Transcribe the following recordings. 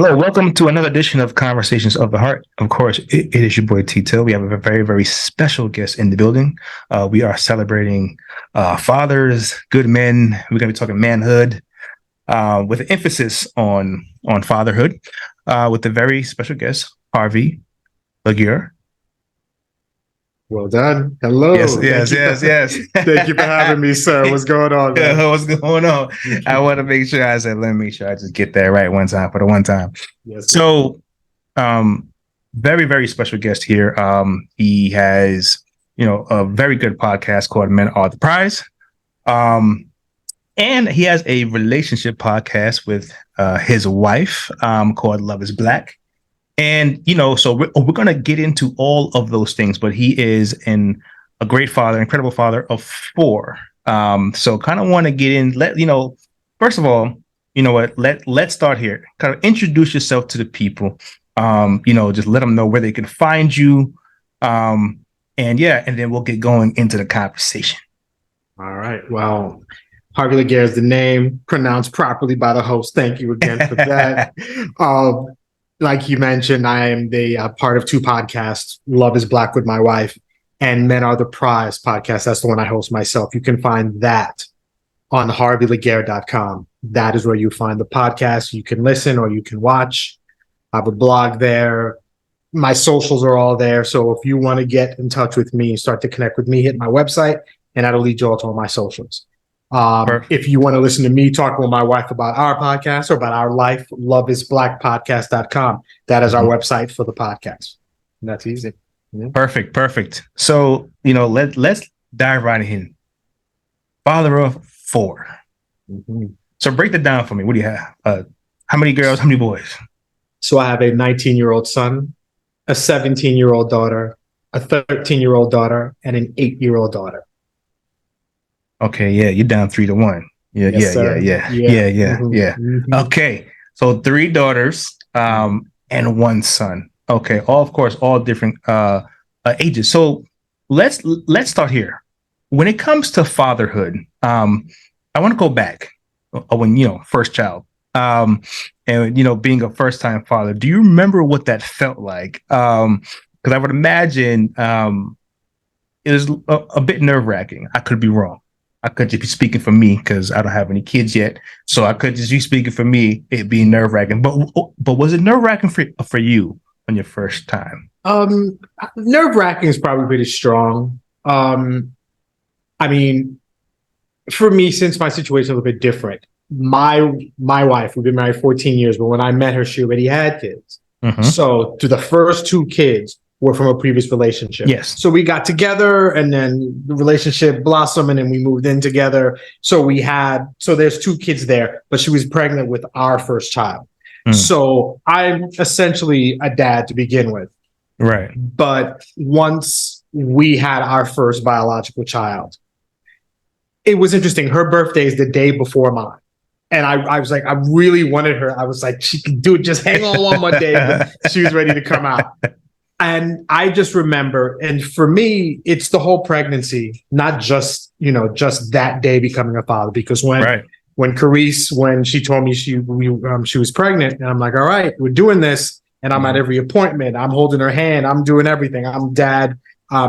Hello, welcome to another edition of Conversations of the Heart. Of course, it is your boy Tito. We have a very, very special guest in the building. We are celebrating fathers, good men. We're going to be talking manhood with an emphasis on fatherhood with a very special guest, Harvey Laguerre. Well done. Hello. Yes. Thank you for having me, sir. What's going on, man? What's going on? I want to make sure let me make sure I just get that right one time for the one time. Yes. So, very, very special guest here. He has, a very good podcast called Men Are the Prize. And he has a relationship podcast with his wife called Love is Black. And, so we're going to get into all of those things, but he is a great father, incredible father of four. So kind of want to get in, first of all, let's start here. Kind of introduce yourself to the people. Just let them know where they can find you. And then we'll get going into the conversation. All right. Well, Harvey Laguerre is the name, pronounced properly by the host. Thank you again for that. Like you mentioned, I am the part of two podcasts, Love is Black with my wife and Men Are the Prize podcast. That's the one I host myself. You can find that on harveylaguerre.com. That is where you find the podcast. You can listen or you can watch. I have a blog there. My socials are all there. So if you want to get in touch with me, start to connect with me, hit my website, and that'll lead you all to all my socials. If you want to listen to me talk with my wife about our podcast or about our life, loveisblackpodcast.com. That is our website for the podcast. And that's easy. Yeah. Perfect. So, let's dive right in. Father of four. Mm-hmm. So break that down for me. What do you have? How many girls? How many boys? So I have a 19-year-old son, a 17-year-old daughter, a 13-year-old daughter, and an 8-year-old daughter. Okay, yeah, you're down 3-1. Yeah. Mm-hmm. Okay, so 3 daughters, and 1 son. Okay, all different ages. So let's start here. When it comes to fatherhood, I want to go back when first child, and being a first time father. Do you remember what that felt like? Because I would imagine it was a bit nerve wracking. I could be wrong. I could just be speaking for me because I don't have any kids yet. So I could just be speaking for me, it being nerve wracking. But was it nerve wracking for you on your first time? Nerve wracking is probably pretty strong. I mean, for me, since my situation is a little bit different, my wife, we've been married 14 years, but when I met her, she already had kids. Mm-hmm. So to the first 2 kids were from a previous relationship. Yes. So we got together and then the relationship blossomed and then we moved in together. So there's 2 kids there, but she was pregnant with our first child. Mm. So I'm essentially a dad to begin with. Right. But once we had our first biological child, it was interesting. Her birthday is the day before mine. And I was like, I really wanted her. I was like, she can do it. Just hang on one more day. But she was ready to come out. And I just remember, and for me, it's the whole pregnancy, not just that day becoming a father. Because when Carice, when she told me she was pregnant, and I'm like, all right, we're doing this, and I'm at every appointment, I'm holding her hand, I'm doing everything, I'm dad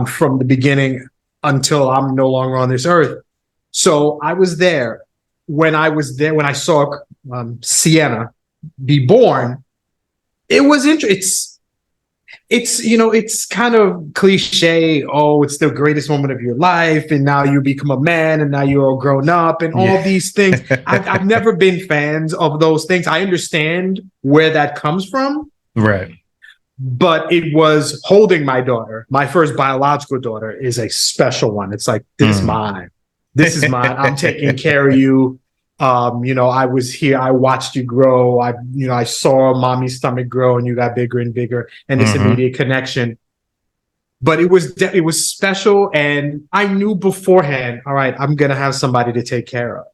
from the beginning until I'm no longer on this earth. So I was there. When I saw Sienna be born, it was interesting. It's kind of cliche. Oh, it's the greatest moment of your life. And now you become a man and now you're all grown up and all these things. I've never been fans of those things. I understand where that comes from. Right. But it was holding my daughter. My first biological daughter is a special one. It's like, this is mine. This is mine. I'm taking care of you. I was here. I watched you grow. I saw mommy's stomach grow and you got bigger and bigger and this immediate connection. But it was special. And I knew beforehand, all right, I'm going to have somebody to take care of.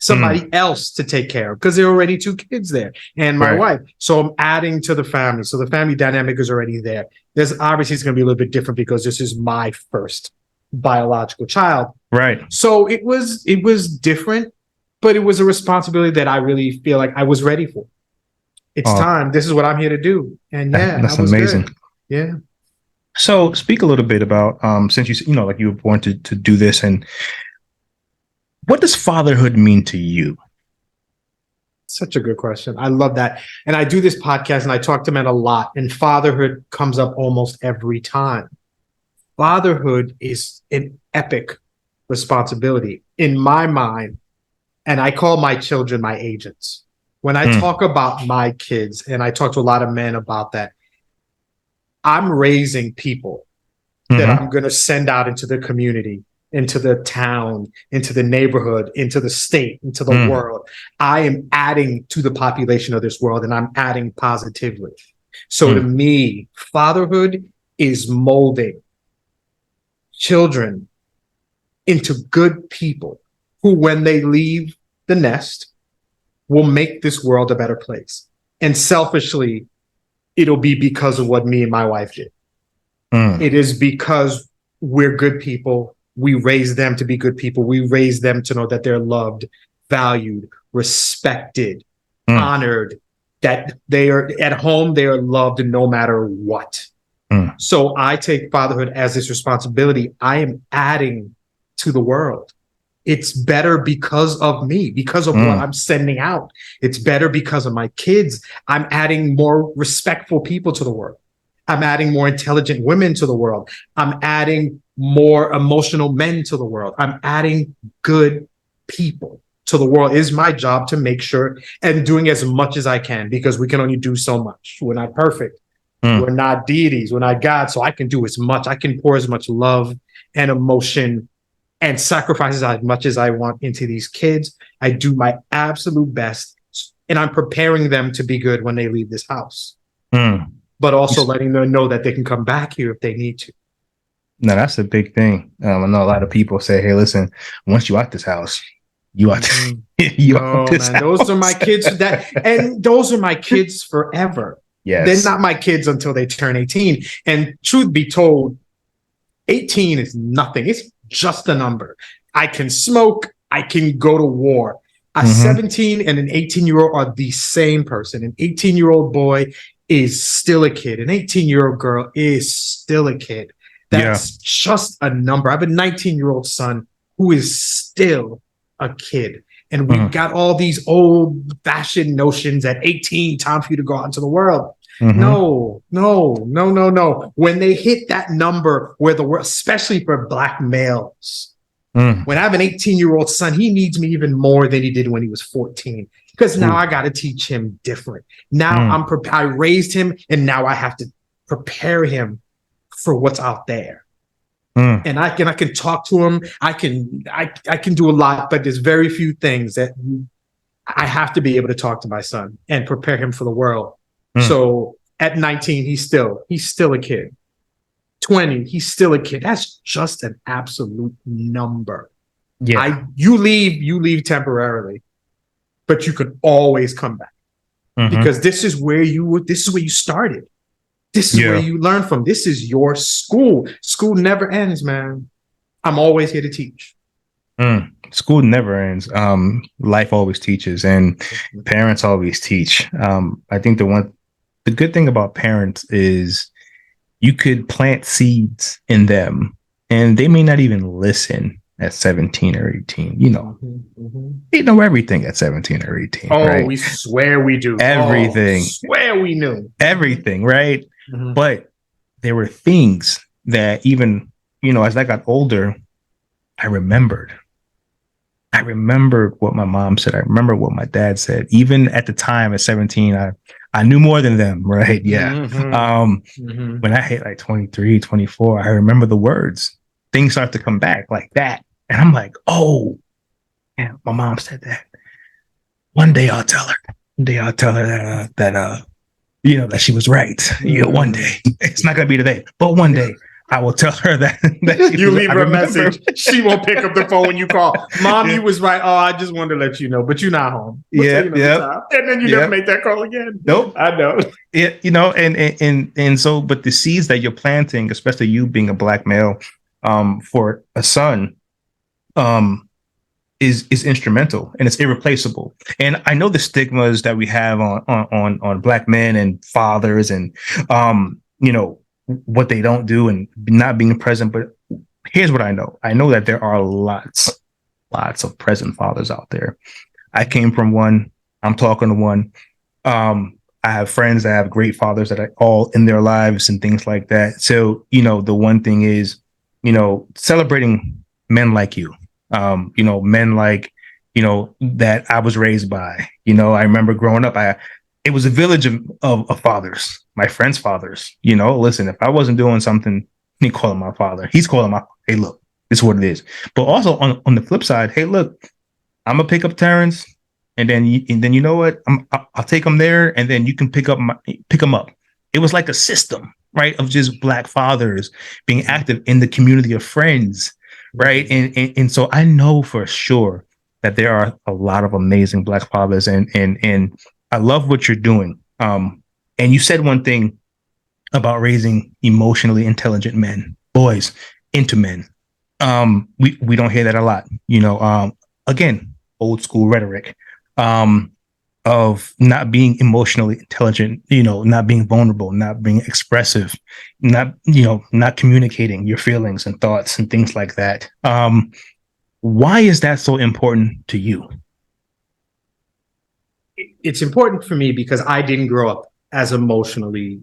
Somebody else to take care of because there are already 2 kids there and my wife. So I'm adding to the family. So the family dynamic is already there. There's obviously it's going to be a little bit different because this is my first biological child. Right. So it was different. But it was a responsibility that I really feel like I was ready for. It's Oh, time. This is what I'm here to do. And yeah, I that's was amazing. good. Yeah. So speak a little bit about since like you were born to do this, and what does fatherhood mean to you? Such a good question. I love that. And I do this podcast and I talk to men a lot, and fatherhood comes up almost every time. Fatherhood is an epic responsibility in my mind. And I call my children my agents. When I Mm, talk about my kids, and I talk to a lot of men about that, I'm raising people that mm-hmm, I'm going to send out into the community, into the town, into the neighborhood, into the state, into the mm, world. I am adding to the population of this world, and I'm adding positively. So to mm, me, fatherhood is molding children into good people who, when they leave the nest, will make this world a better place. And selfishly, it'll be because of what me and my wife did. mm, It is because we're good people. We raise them to be good people. We raise them to know that they're loved, valued, respected, mm, honored, that they are at home, they are loved no matter what. mm, So I take fatherhood as this responsibility. I am adding to the world. It's better because of me, because of what mm, I'm sending out. It's better because of my kids. I'm adding more respectful people to the world. I'm adding more intelligent women to the world. I'm adding more emotional men to the world. I'm adding good people to the world. It is my job to make sure and doing as much as I can, because we can only do so much. We're not perfect. mm, We're not deities. We're not God. So I can do as much. I can pour as much love and emotion and sacrifices as much as I want into these kids. I do my absolute best, and I'm preparing them to be good when they leave this house, mm. but You also s- letting them know that they can come back here if they need to. No, that's a big thing. I know a lot of people say, "Hey, listen, once you out this house, you out Mm-hmm. you out Oh this man, those are my house." kids and those are my kids forever. They're Yes. not my kids until they turn 18. And truth be told, 18 is nothing. It's just a number. I can smoke. I can go to war. A Mm-hmm. 17 and an 18-year-old are the same person. An 18-year-old boy is still a kid. An 18-year-old girl is still a kid. Yeah. That's just a number. I have a 19-year-old son who is still a kid. And we've Mm-hmm. got all these old fashioned notions at 18, time for you to go out into the world. Mm-hmm. No, no, no, no, no. When they hit that number where the world, especially for Black males, Mm. when I have an 18-year-old son, he needs me even more than he did when he was 14. Because now Ooh. I got to teach him different. Now Mm. I raised him, and now I have to prepare him for what's out there. Mm. And I can talk to him. I can do a lot, but there's very few things that I have to be able to talk to my son and prepare him for the world. Mm. So at 19, he's still a kid. 20, he's still a kid. That's just an absolute number. Yeah. You leave temporarily, but you can always come back, Mm-hmm. because this is where you started. This is where Yeah. you learn from. This is your school. School never ends, man. I'm always here to teach. Mm. School never ends. Life always teaches, and parents always teach. I think the good thing about parents is you could plant seeds in them, and they may not even listen at 17 or 18. Mm-hmm, mm-hmm. They know everything at 17 or 18, Oh, right? we swear we do. Oh, Everything, swear we knew. everything, right? Mm-hmm. But there were things that even, as I got older, I remembered. I remembered what my mom said. I remember what my dad said. Even at the time at 17, I knew more than them, right? Yeah. Mm-hmm. Um, Mm-hmm. when I hit like 23, 24, I remember the words. Things start to come back like that. And I'm like, oh, yeah, my mom said that. One day I'll tell her. One day I'll tell her that she was right. One day. It's not gonna be today, but one day I will tell her that she You was, leave I her a remember. message. She won't pick up the phone when you call. Mom, you was right. Oh, I just wanted to let you know, but you're not home. We'll tell you Yeah, another time. And then you never make that call again. nope. I know. And so, but the seeds that you're planting, especially you being a Black male, for a son, um, is instrumental and it's irreplaceable. And I know the stigmas that we have on black men and fathers and what they don't do and not being present. But here's what I know. I know that there are lots of present fathers out there. I came from one. I'm talking to one. I have friends that have great fathers that are all in their lives and things like that. So, the one thing is, celebrating men like you, men like, that I was raised by. I remember growing up, it was a village of fathers, my friends' fathers. Listen, if I wasn't doing something, he called him my father. He's calling my, hey, look, this is what it is. But also on the flip side, hey, look, I'm gonna pick up Terrence, and then you know what? I'll take him there, and then you can pick him up. It was like a system, right, of just black fathers being active in the community of friends, right? And so I know for sure that there are a lot of amazing black fathers, and I love what you're doing. And you said one thing about raising emotionally intelligent men, boys into men. We don't hear that a lot, again, old school rhetoric, of not being emotionally intelligent, not being vulnerable, not being expressive, not communicating your feelings and thoughts and things like that. Why is that so important to you? It's important for me because I didn't grow up as emotionally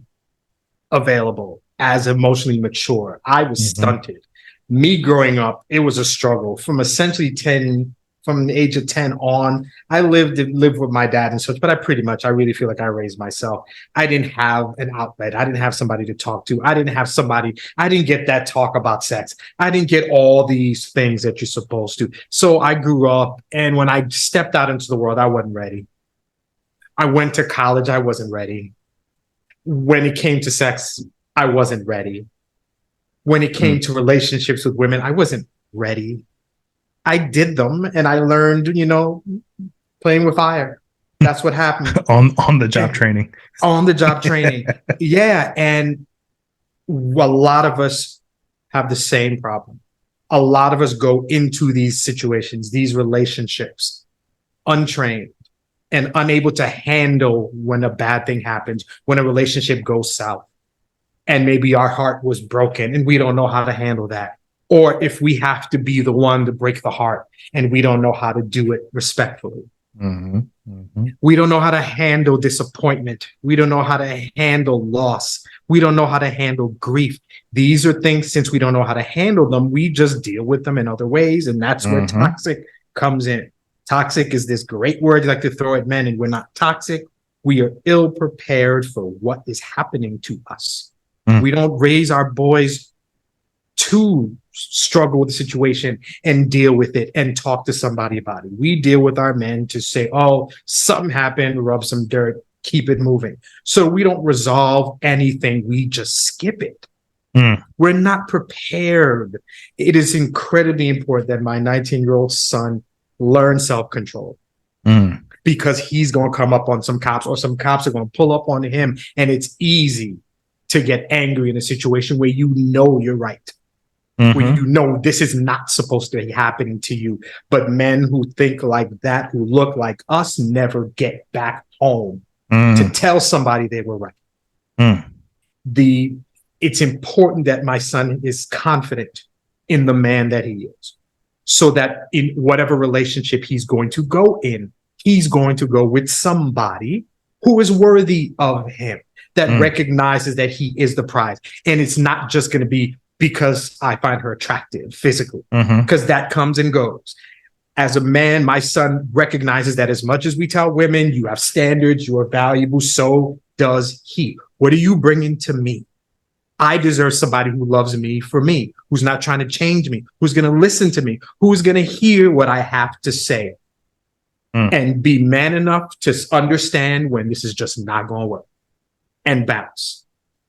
available, as emotionally mature. I was stunted. Me growing up, it was a struggle from essentially from the age of 10 on. I lived with my dad and such, but I really feel like I raised myself. I didn't have an outlet. I didn't have somebody to talk to. I didn't get that talk about sex. I didn't get all these things that you're supposed to. So I grew up, and when I stepped out into the world, I wasn't ready. I went to college, I wasn't ready. When it came to sex, I wasn't ready. When it came to relationships with women, I wasn't ready. I did them, and I learned, playing with fire. That's what happened. on the job training. On the job training. Yeah. And a lot of us have the same problem. A lot of us go into these situations, these relationships, untrained and unable to handle when a bad thing happens, when a relationship goes south. And maybe our heart was broken and we don't know how to handle that. Or if we have to be the one to break the heart and we don't know how to do it respectfully. We don't know how to handle disappointment. We don't know how to handle loss. We don't know how to handle grief. These are things, since we don't know how to handle them, we just deal with them in other ways. And that's where toxic comes in. Toxic is this great word you like to throw at men, and we're not toxic. We are ill prepared for what is happening to us. We don't raise our boys to struggle with the situation and deal with it and talk to somebody about it. We deal with our men to say, oh, something happened, rub some dirt, keep it moving. So we don't resolve anything. We just skip it. We're not prepared. It is incredibly important that my 19-year-old son learn self-control, because he's going to come up on some cops, or some cops are going to pull up on him. And it's easy to get angry in a situation where you're right. Where this is not supposed to be happening to you. But men who think like that, who look like us, never get back home to tell somebody they were right. It's important that my son is confident in the man that he is, so that in whatever relationship he's going to go in, he's going to go with somebody who is worthy of him, that recognizes that he is the prize. And it's not just going to be because I find her attractive physically, because that comes and goes. As a man, my son recognizes that as much as we tell women, you have standards, you are valuable, so does he. What are you bringing to me? I deserve somebody who loves me for me, who's not trying to change me, who's going to listen to me, who's going to hear what I have to say, and be man enough to understand when this is just not going to work and bounce.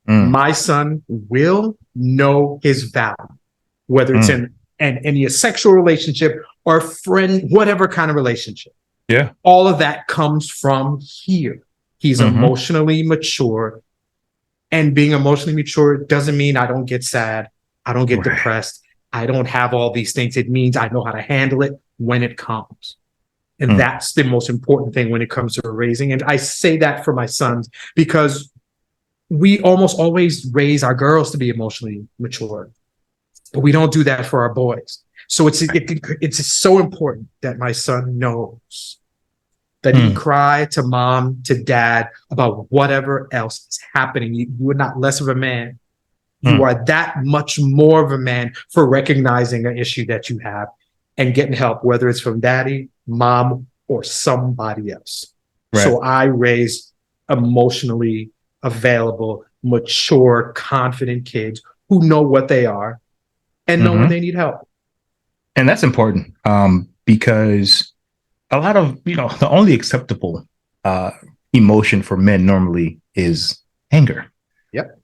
My son will know his value, whether it's in any sexual relationship or friend, whatever kind of relationship. Yeah. All of that comes from here. He's emotionally mature. And being emotionally mature doesn't mean I don't get sad. I don't get depressed. I don't have all these things. It means I know how to handle it. when it comes. And Mm. that's the most important thing when it comes to raising. And I say that for my sons because we almost always raise our girls to be emotionally mature, but we don't do that for our boys. So it's so important that my son knows that he can cry to mom, to dad about whatever else is happening. You are not less of a man. You are that much more of a man for recognizing an issue that you have and getting help, whether it's from daddy, mom, or somebody else. Right. So I raise emotionally available, mature, confident kids who know what they are and know when they need help. And that's important because a lot of, the only acceptable emotion for men normally is anger. Yep.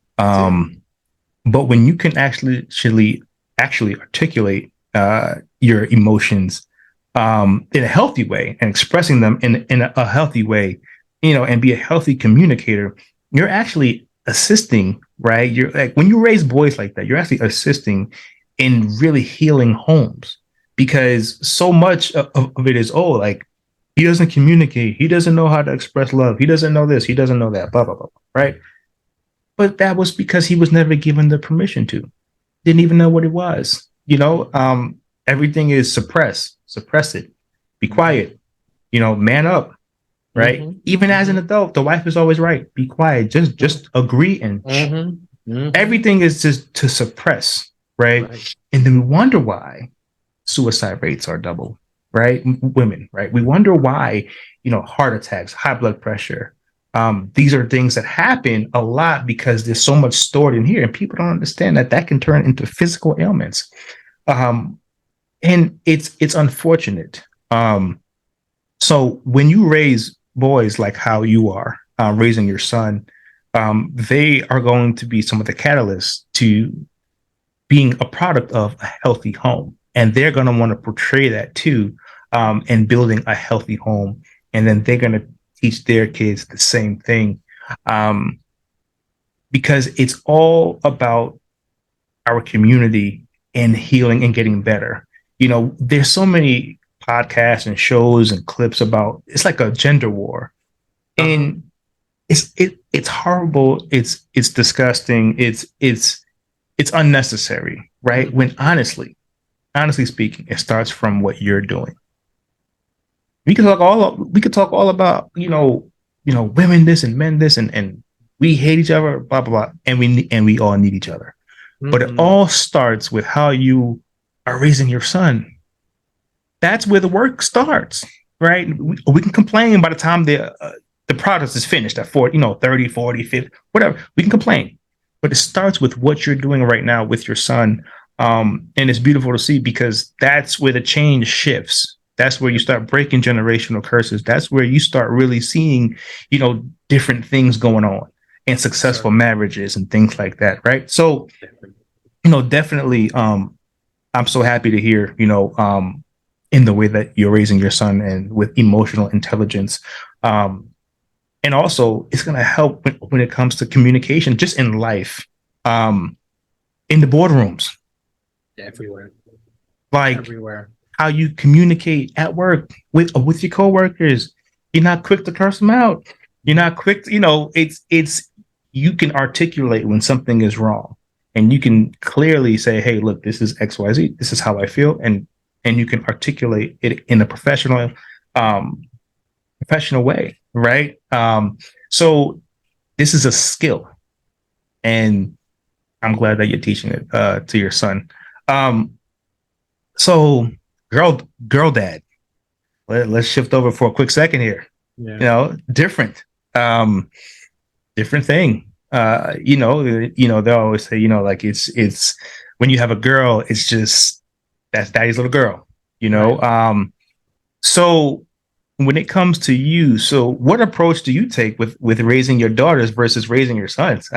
But when you can actually articulate your emotions in a healthy way and expressing them in a healthy way, and be a healthy communicator, you're actually assisting, right? You're like, when you raise boys like that, you're actually assisting in really healing homes, because so much of it is, like, he doesn't communicate, he doesn't know how to express love, he doesn't know this, he doesn't know that, blah, blah, blah, right? But that was because he was never given the permission to. Didn't even know what it was. Everything is suppress it, be quiet, man up, right? Even as an adult, the wife is always right. Be quiet, just agree, and everything is just to suppress, right? And then we wonder why suicide rates are double, right? Women, right? We wonder why, heart attacks, high blood pressure. These are things that happen a lot because there's so much stored in here, and people don't understand that can turn into physical ailments. And it's unfortunate. So when you raise boys like how you are raising your son, they are going to be some of the catalysts to being a product of a healthy home. And they're going to want to portray that too, and building a healthy home. And then they're going to teach their kids the same thing, because it's all about our community and healing and getting better. There's so many podcasts and shows and clips about, it's like a gender war, and it's horrible. It's disgusting. It's unnecessary, right? When honestly speaking, it starts from what you're doing. We could talk all about, women this and men this, and we hate each other, blah, blah, blah. And we all need each other. But it all starts with how you are raising your son. That's where the work starts, right? We can complain by the time the product is finished at 40, 30, 40, 50, whatever. We can complain. But it starts with what you're doing right now with your son. And it's beautiful to see, because that's where the change shifts. That's where you start breaking generational curses. That's where you start really seeing, different things going on, and successful marriages and things like that, right? So, definitely, I'm so happy to hear, in the way that you're raising your son and with emotional intelligence. And also, it's going to help when it comes to communication, just in life, in the boardrooms. Everywhere. Like, everywhere. How you communicate at work with your coworkers. You're not quick to curse them out. You're not quick to, it's you can articulate when something is wrong, and you can clearly say, hey, look, this is XYZ. This is how I feel. And you can articulate it in a professional way, right? So this is a skill, and I'm glad that you're teaching it to your son. So girl dad, let's shift over for a quick second here. Different thing. They always say, like, it's when you have a girl, it's just, that's daddy's little girl, right. So when it comes to you, so what approach do you take with raising your daughters versus raising your sons?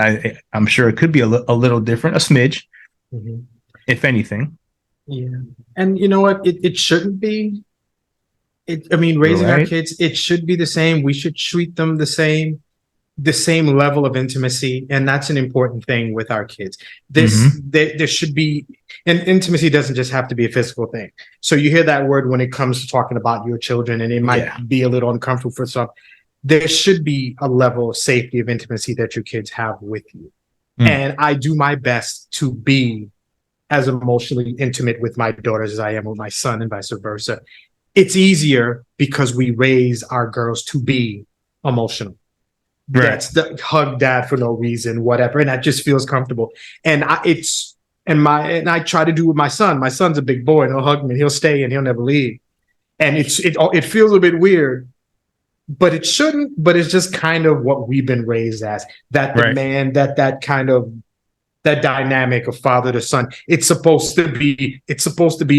I'm sure it could be a little different, a smidge, if anything. Yeah. And you know what? It shouldn't be. Raising our kids, it should be the same. We should treat them the same. the same level of intimacy, and that's an important thing with our kids. There should be, and intimacy doesn't just have to be a physical thing. So you hear that word when it comes to talking about your children, and it might be a little uncomfortable for some. There should be a level of safety, of intimacy that your kids have with you. And I do my best to be as emotionally intimate with my daughters as I am with my son, and vice versa. It's easier because we raise our girls to be emotional. Right. That's the hug dad for no reason, whatever, and that just feels comfortable. And I try to do with my son. My son's a big boy, and he'll hug me, and he'll stay, and he'll never leave. And it feels a bit weird, but it shouldn't. But it's just kind of what we've been raised as. That the man, that kind of that dynamic of father to son. It's supposed to be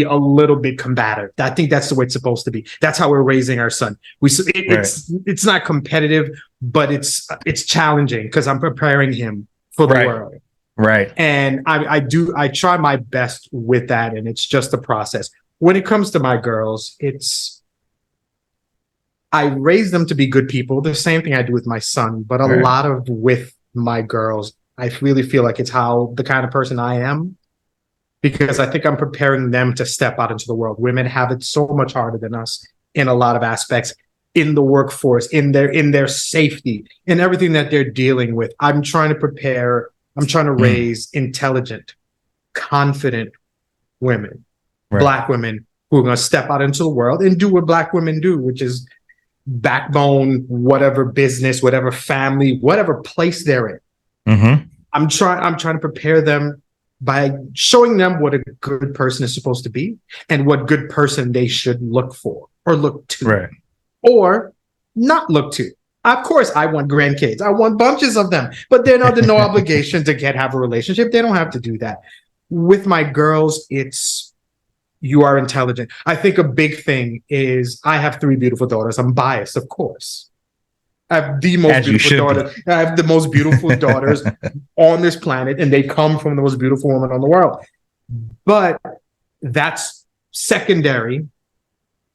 a little bit combative. I think that's the way it's supposed to be. That's how we're raising our son. It's not competitive, but it's challenging because I'm preparing him for the world. Right. And I try my best with that, and it's just a process. When it comes to my girls, I raise them to be good people. The same thing I do with my son, but a lot of with my girls, I really feel like it's the kind of person I am, because I think I'm preparing them to step out into the world. Women have it so much harder than us in a lot of aspects, in the workforce, in their safety, in everything that they're dealing with. I'm trying to raise intelligent, confident women, Black women who are going to step out into the world and do what Black women do, which is backbone, whatever business, whatever family, whatever place they're in. I'm trying to prepare them by showing them what a good person is supposed to be and what good person they should look for or look to, or not look to. Of course, I want grandkids. I want bunches of them, but they're under no obligation to have a relationship. They don't have to do that. With my girls, you are intelligent. I think a big thing is I have 3 beautiful daughters. I'm biased, of course. I have the most beautiful daughters. I have the most beautiful daughters on this planet, and they come from the most beautiful woman on the world. But that's secondary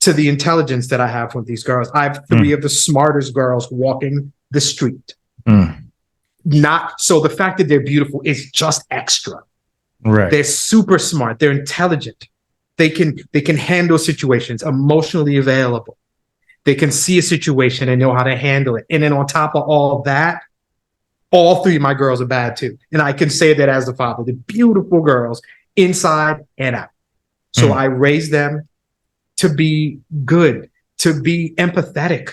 to the intelligence that I have with these girls. I have 3 of the smartest girls walking the street. Not so the fact that they're beautiful is just extra. Right. They're super smart. They're intelligent. They can handle situations, emotionally available. They can see a situation and know how to handle it. And then on top of all that, all 3 of my girls are bad too. And I can say that as the father. They're beautiful girls inside and out. So I raised them to be good, to be empathetic,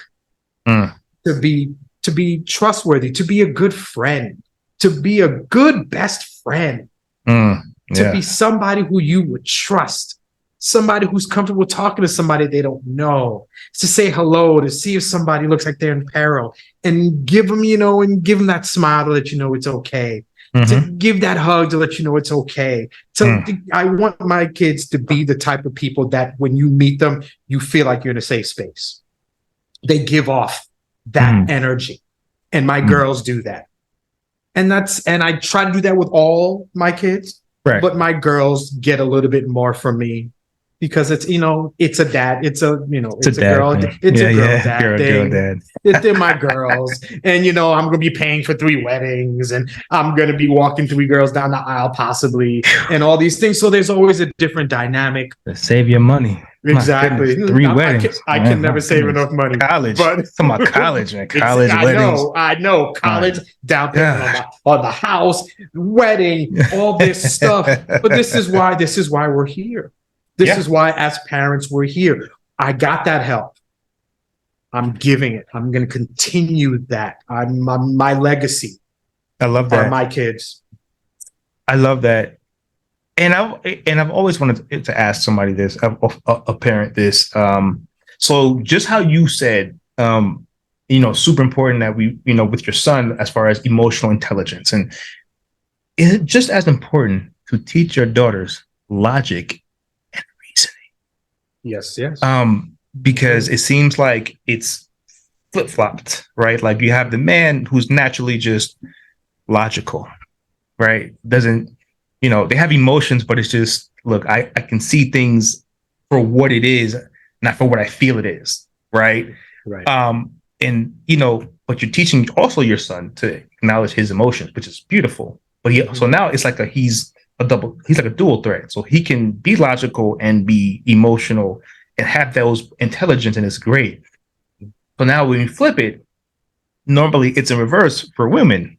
to be trustworthy, to be a good friend, to be a good best friend, to be somebody who you would trust. Somebody who's comfortable talking to somebody they don't know, to say hello, to see if somebody looks like they're in peril, and give them that smile to let you know it's okay, to give that hug to let you know it's okay. I want my kids to be the type of people that when you meet them, you feel like you're in a safe space. They give off that energy, and my girls do that. And I try to do that with all my kids, but my girls get a little bit more from me. Because it's a dad, it's a girl, it's a girl dad thing. They're my girls, and I'm gonna be paying for 3 weddings, and I'm gonna be walking 3 girls down the aisle possibly, and all these things. So there's always a different dynamic. To save your money. Exactly. 3 weddings. I can never save enough money. College. But talking about college, man. College weddings. I know. College, down payment on the house, wedding, all this stuff. But this is why we're here. This is why, as parents, we're here. I got that help. I'm giving it. I'm going to continue that. My legacy. I love that. Are my kids. I love that. And I've always wanted to ask somebody this, a parent this. So just how you said, super important that we, with your son, as far as emotional intelligence, and is it just as important to teach your daughters logic? Yes. Because it seems like it's flip-flopped, right? Like you have the man who's naturally just logical, right? Doesn't, they have emotions, but it's just, look, I can see things for what it is, not for what I feel it is, right? Right. and but you're teaching also your son to acknowledge his emotions, which is beautiful. But so now it's like he's like a dual threat. So he can be logical and be emotional and have those intelligence, and it's great. So now when you flip it, normally it's in reverse for women.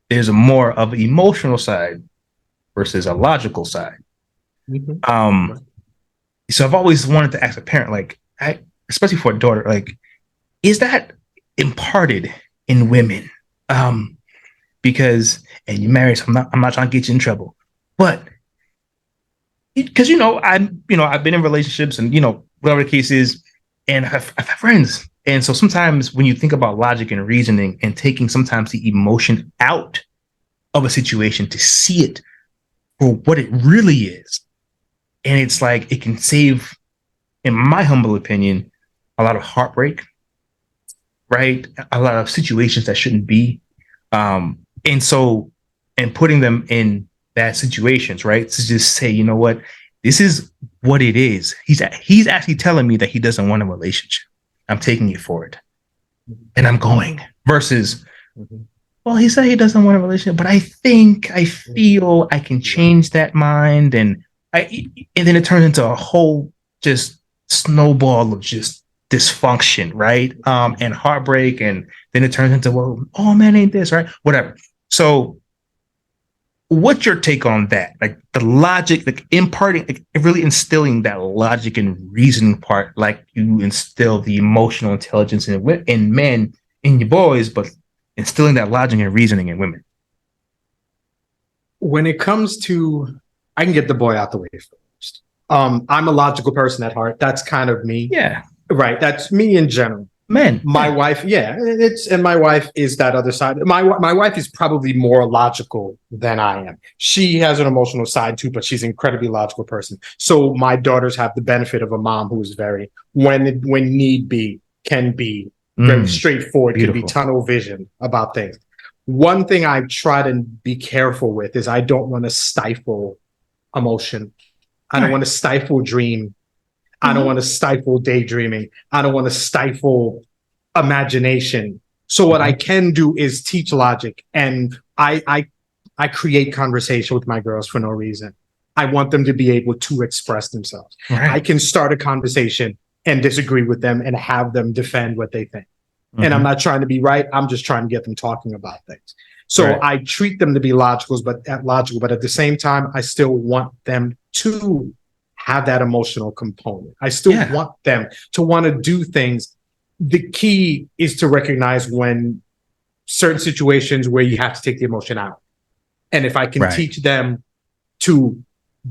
There's a more of an emotional side versus a logical side. So I've always wanted to ask a parent, like, especially for a daughter, like, is that imparted in women? Because, and you're married, so I'm not trying to get you in trouble, but because I've been in relationships, and whatever the case is, and I've had friends, and so sometimes when you think about logic and reasoning and taking sometimes the emotion out of a situation to see it for what it really is, and it's like it can save, in my humble opinion, a lot of heartbreak, right? A lot of situations that shouldn't be. And putting them in bad situations, right? To just say, you know what, this is what it is. He's actually telling me that he doesn't want a relationship. I'm taking it for it. And I'm going. Versus, well, he said he doesn't want a relationship, but I feel I can change that mind. And then it turns into a whole just snowball of just dysfunction, right? And heartbreak, and then it turns into, well, oh man, ain't this right? Whatever. So, what's your take on that? Like the logic, like imparting, like really instilling that logic and reasoning part, like you instill the emotional intelligence in men, in your boys, but instilling that logic and reasoning in women. When it comes to, I can get the boy out the way first. I'm a logical person at heart. That's kind of me. Yeah. Right. That's me in general. Men. My wife, and my wife is that other side. My wife is probably more logical than I am. She has an emotional side too, but she's an incredibly logical person. So my daughters have the benefit of a mom who is very, when need be, can be very straightforward, beautiful. Can be tunnel vision about things. One thing I try to be careful with is I don't want to stifle emotion. I don't want to stifle dream. I don't want to stifle daydreaming. I don't want to stifle imagination. So what I can do is teach logic, and I create conversation with my girls for no reason. I want them to be able to express themselves. Right. I can start a conversation and disagree with them and have them defend what they think. And I'm not trying to be right. I'm just trying to get them talking about things. So I treat them to be logical, but at the same time, I still want them to have that emotional component. I still want them to want to do things. The key is to recognize when certain situations where you have to take the emotion out. And if I can teach them to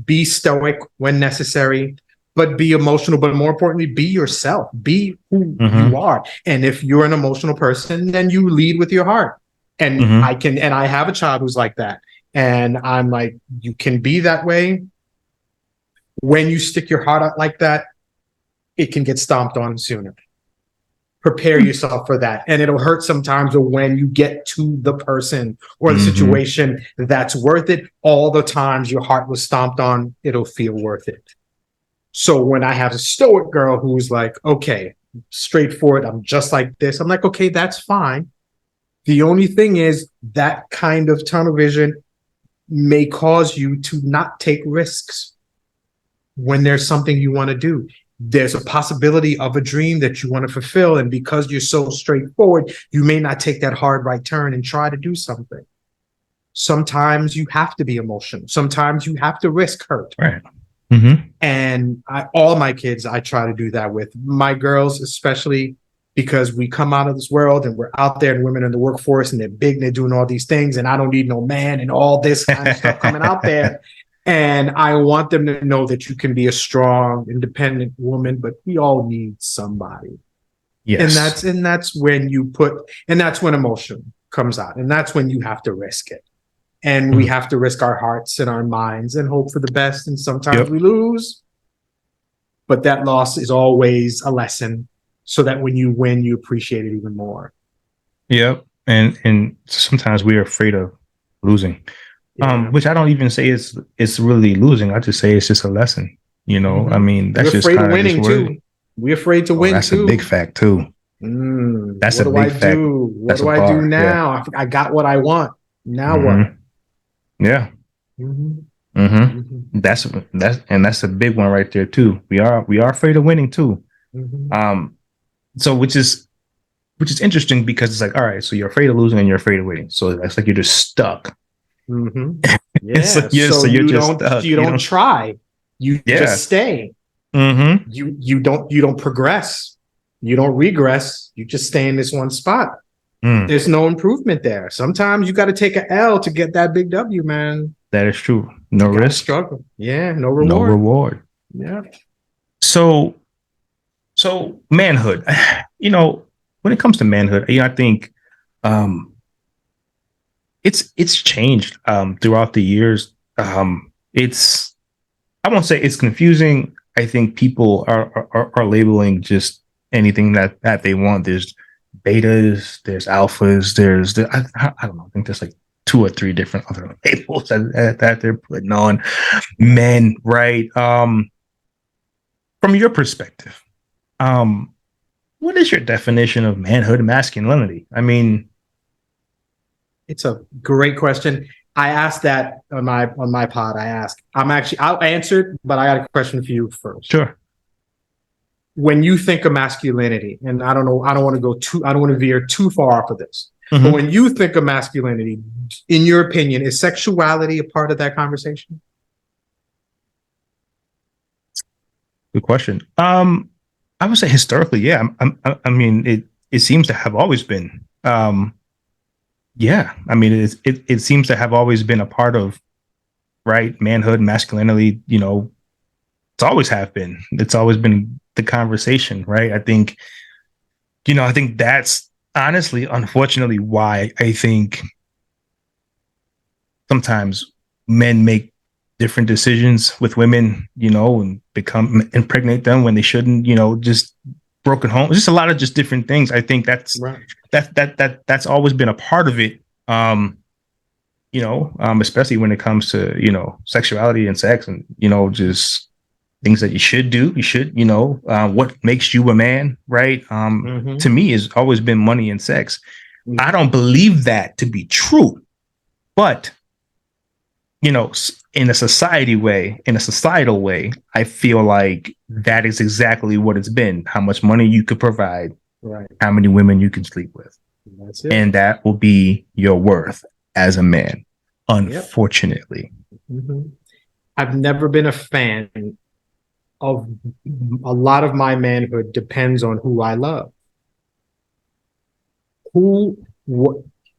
be stoic when necessary, but be emotional, but more importantly, be yourself, be who you are. And if you're an emotional person, then you lead with your heart. And I have a child who's like that. And I'm like, you can be that way. When you stick your heart out like that, it can get stomped on sooner. Prepare yourself for that. And it'll hurt sometimes, but when you get to the person or the situation that's worth it, all the times your heart was stomped on, it'll feel worth it. So when I have a stoic girl who's like, okay, straightforward, I'm just like this, I'm like, okay, that's fine. The only thing is that kind of tunnel vision may cause you to not take risks. When there's something you want to do, there's a possibility of a dream that you want to fulfill. And because you're so straightforward, you may not take that hard right turn and try to do something. Sometimes you have to be emotional. Sometimes you have to risk hurt. Right. And all my kids, I try to do that with. My girls, especially because we come out of this world and we're out there and women in the workforce and they're big and they're doing all these things and I don't need no man and all this kind of stuff coming out there. And I want them to know that you can be a strong, independent woman, but we all need somebody. Yes. And that's when that's when emotion comes out. And that's when you have to risk it. And we have to risk our hearts and our minds and hope for the best. And sometimes we lose. But that loss is always a lesson so that when you win, you appreciate it even more. Yep. And sometimes we're afraid of losing. Which I don't even say it's really losing. I just say it's just a lesson. I mean, that's just afraid of winning too. We're afraid to win that's too. A big fact too. That's What a do I big fact. do? What That's a do I do bar. Yeah. now? I got what I want. Now what? Hmm. Yeah. Mhm. Hmm. Mhm. That's a big one right there too. We are afraid of winning too. Mhm. Um, so which is interesting because it's like, all right, so you're afraid of losing and you're afraid of winning. So it's like you're just stuck. Mhm. It's Yeah. like you're So so you're you just don't stuck. you don't try. You just Yeah. stay. Mm-hmm. You don't progress. You don't regress. You just stay in this one spot. Mm, There's no improvement there. Sometimes you got to take an L to get that big W, man. that is true. No You got to risk, struggle. Yeah, no no reward. reward. Yeah. So manhood, when it comes to manhood, I think um it's changed throughout the years. It's I won't say it's confusing. I think people are labeling just anything that they want. There's betas, there's alphas, I don't know. I think there's like two or three different other labels that they're putting on men, right? From your perspective, um, what is your definition of manhood and masculinity? I mean, It's a great question. I asked that on my pod. I'll answer it, but I got a question for you first. sure. When you think of masculinity, and I don't know, I don't want to veer too far off of this. But Mm-hmm. when you think of masculinity, in your opinion, is sexuality a part of that conversation? Good question. I would say historically, yeah. I mean, it seems to have always been. Yeah, I mean, it seems to have always been a part of right manhood, masculinity. It's always have been. It's always been the conversation, right? I think that's honestly, unfortunately, why I think sometimes men make different decisions with women, and impregnate them when they shouldn't, just broken home. Just a lot of just different things. I think Right. that's always been a part of it. Especially when it comes to, sexuality and sex and, just things that you should do. You should, what makes you a man, right? To Mm-hmm. me has always been money and sex. I don't believe that to be true, but in a societal way, I feel like that is exactly what it's been. How much money you could provide, Right. how many women you can sleep with. That's it. And that will be your worth as a man, Yep. unfortunately. Mm-hmm. I've never been a fan of a lot of my manhood depends on who I love. Who what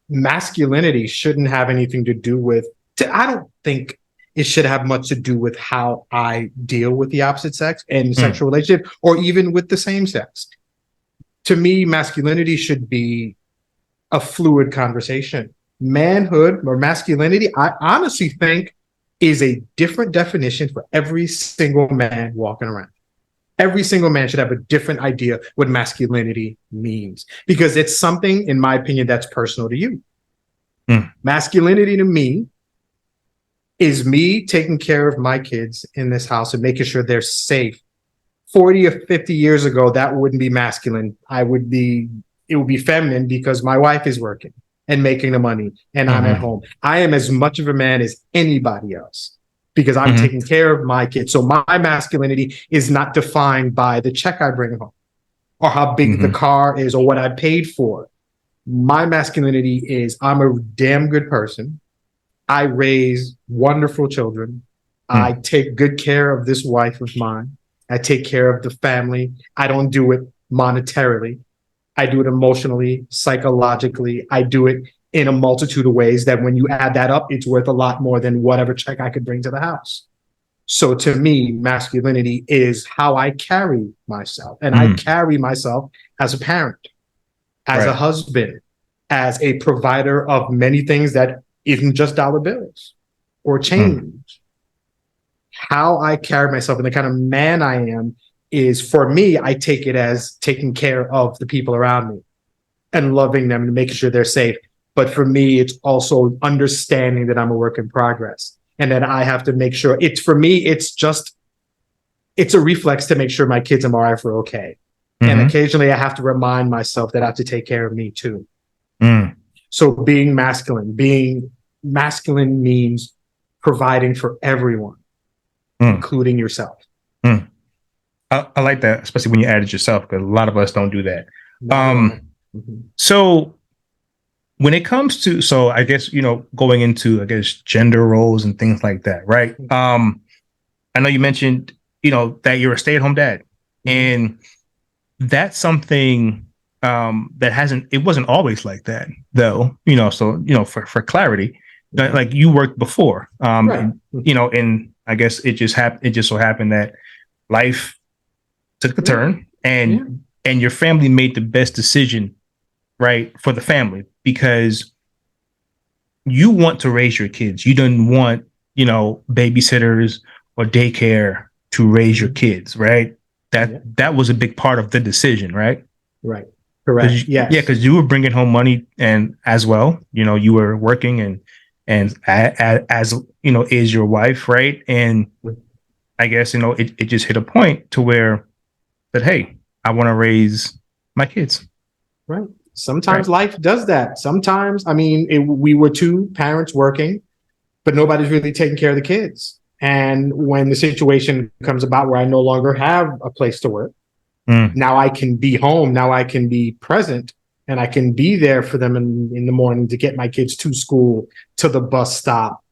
masculinity shouldn't have anything to do with I don't think it should have much to do with how I deal with the opposite sex and Mm, sexual relationship or even with the same sex. To me, masculinity should be a fluid conversation. Manhood or masculinity, I honestly think is a different definition for every single man walking around. Every single man should have a different idea what masculinity means because it's something, in my opinion, that's personal to you. mm, Masculinity to me is me taking care of my kids in this house and making sure they're safe. 40 or 50 years ago, that wouldn't be masculine. It would be feminine because my wife is working and making the money and I'm at mm-hmm, home. I am as much of a man as anybody else because I'm mm-hmm, taking care of my kids. So my masculinity is not defined by the check I bring home or how big the mm-hmm, car is or what I paid for. My masculinity is I'm a damn good person. I raise wonderful children. I mm, take good care of this wife of mine. I take care of the family. I don't do it monetarily. I do it emotionally, psychologically. I do it in a multitude of ways that when you add that up, it's worth a lot more than whatever check I could bring to the house. So to me, masculinity is how I carry myself. And I mm. carry myself as a parent, as a Right. husband, as a provider of many things that isn't just dollar bills or Mm, change. How I carry myself and the kind of man I am is for me, I take it as taking care of the people around me and loving them and making sure they're safe. But for me, it's also understanding that I'm a work in progress and that I have to make sure it's for me, it's a reflex to make sure my kids and my wife are okay. And Mm-hmm. occasionally I have to remind myself that I have to take care of me too. Mm. So being masculine means providing for everyone, Mm. including yourself. Mm. I like that, especially when you add it yourself, because a lot of us don't do that. Not at all. Mm-hmm. So when it comes to, so I guess, going into, I guess, gender roles and things like that, right? I know you mentioned, that you're a stay-at-home dad, and that's something that it wasn't always like that, though. So for clarity, that, like, you worked before, Right. and I guess it just so happened that life took a Yeah. turn, Yeah. and your family made the best decision, right, for the family, because you want to raise your kids. You don't want, babysitters or daycare to raise your kids, right? Yeah. That was a big part of the decision, right? Right. Correct. Yes. Because you were bringing home money, and as well, you were working, and as is your wife, right? And I guess it just hit a point to where that, hey, I want to raise my kids, Right. right? Sometimes life does that. Sometimes, I mean, we were two parents working, but nobody's really taking care of the kids. And when the situation comes about where I no longer have a place to work, Mm. now I can be home. Now I can be present, and I can be there for them in the morning to get my kids to school, to the bus stop,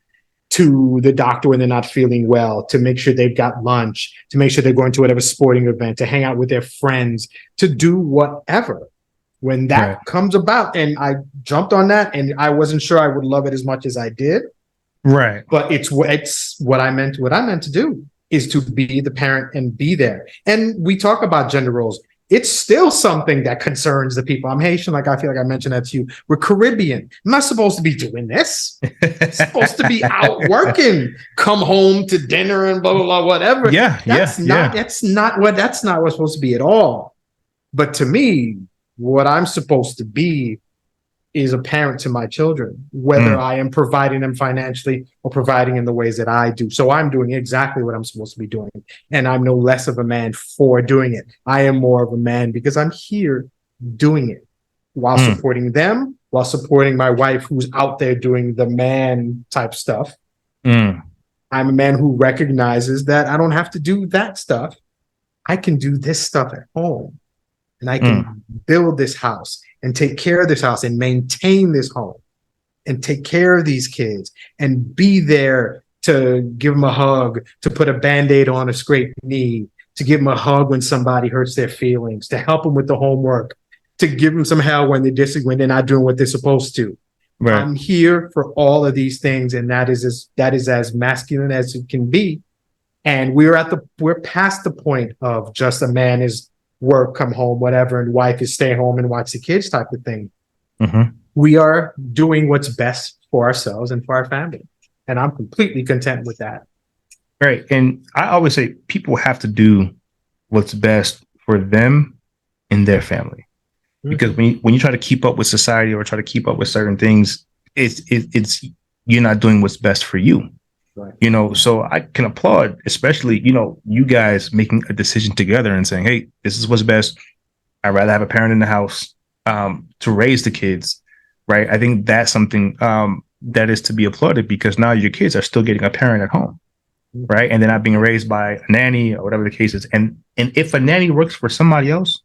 to the doctor when they're not feeling well, to make sure they've got lunch, to make sure they're going to whatever sporting event, to hang out with their friends, to do whatever. When Right. that comes about, and I jumped on that, and I wasn't sure I would love it as much as I did, Right. but it's what I meant. What I meant to do is to be the parent and be there. And we talk about gender roles. It's still something that concerns the people. I'm Haitian, like I feel like I mentioned that to you. We're Caribbean. I'm not supposed to be doing this. I'm supposed to be out working, come home to dinner and blah blah blah, whatever. Yeah. That's not what's supposed to be at all. But to me, what I'm supposed to be is a parent to my children, whether I am providing them financially or providing in the ways that I do. So I'm doing exactly what I'm supposed to be doing. And I'm no less of a man for doing it. I am more of a man because I'm here doing it while supporting them, while supporting my wife who's out there doing the man type stuff. I'm a man who recognizes that I don't have to do that stuff. I can do this stuff at home, and I can build this house and take care of this house and maintain this home and take care of these kids and be there to give them a hug, to put a Band-Aid on a scraped knee, to give them a hug when somebody hurts their feelings, to help them with the homework, to give them some help when they're not doing what they're supposed to. Right. I'm here for all of these things, and that is as masculine as it can be. And we're past the point of just a man is work, come home, whatever, and wife is stay home and watch the kids type of thing. We are doing what's best for ourselves and for our family. And I'm completely content with that. Right. And I always say people have to do what's best for them and their family. Because when you try to keep up with society or try to keep up with certain things, it's you're not doing what's best for you. Right. So I can applaud, especially, you guys making a decision together and saying, hey, this is what's best. I'd rather have a parent in the house to raise the kids. Right. I think that's something that is to be applauded, because now your kids are still getting a parent at home. Right. And they're not being raised by a nanny or whatever the case is. And if a nanny works for somebody else,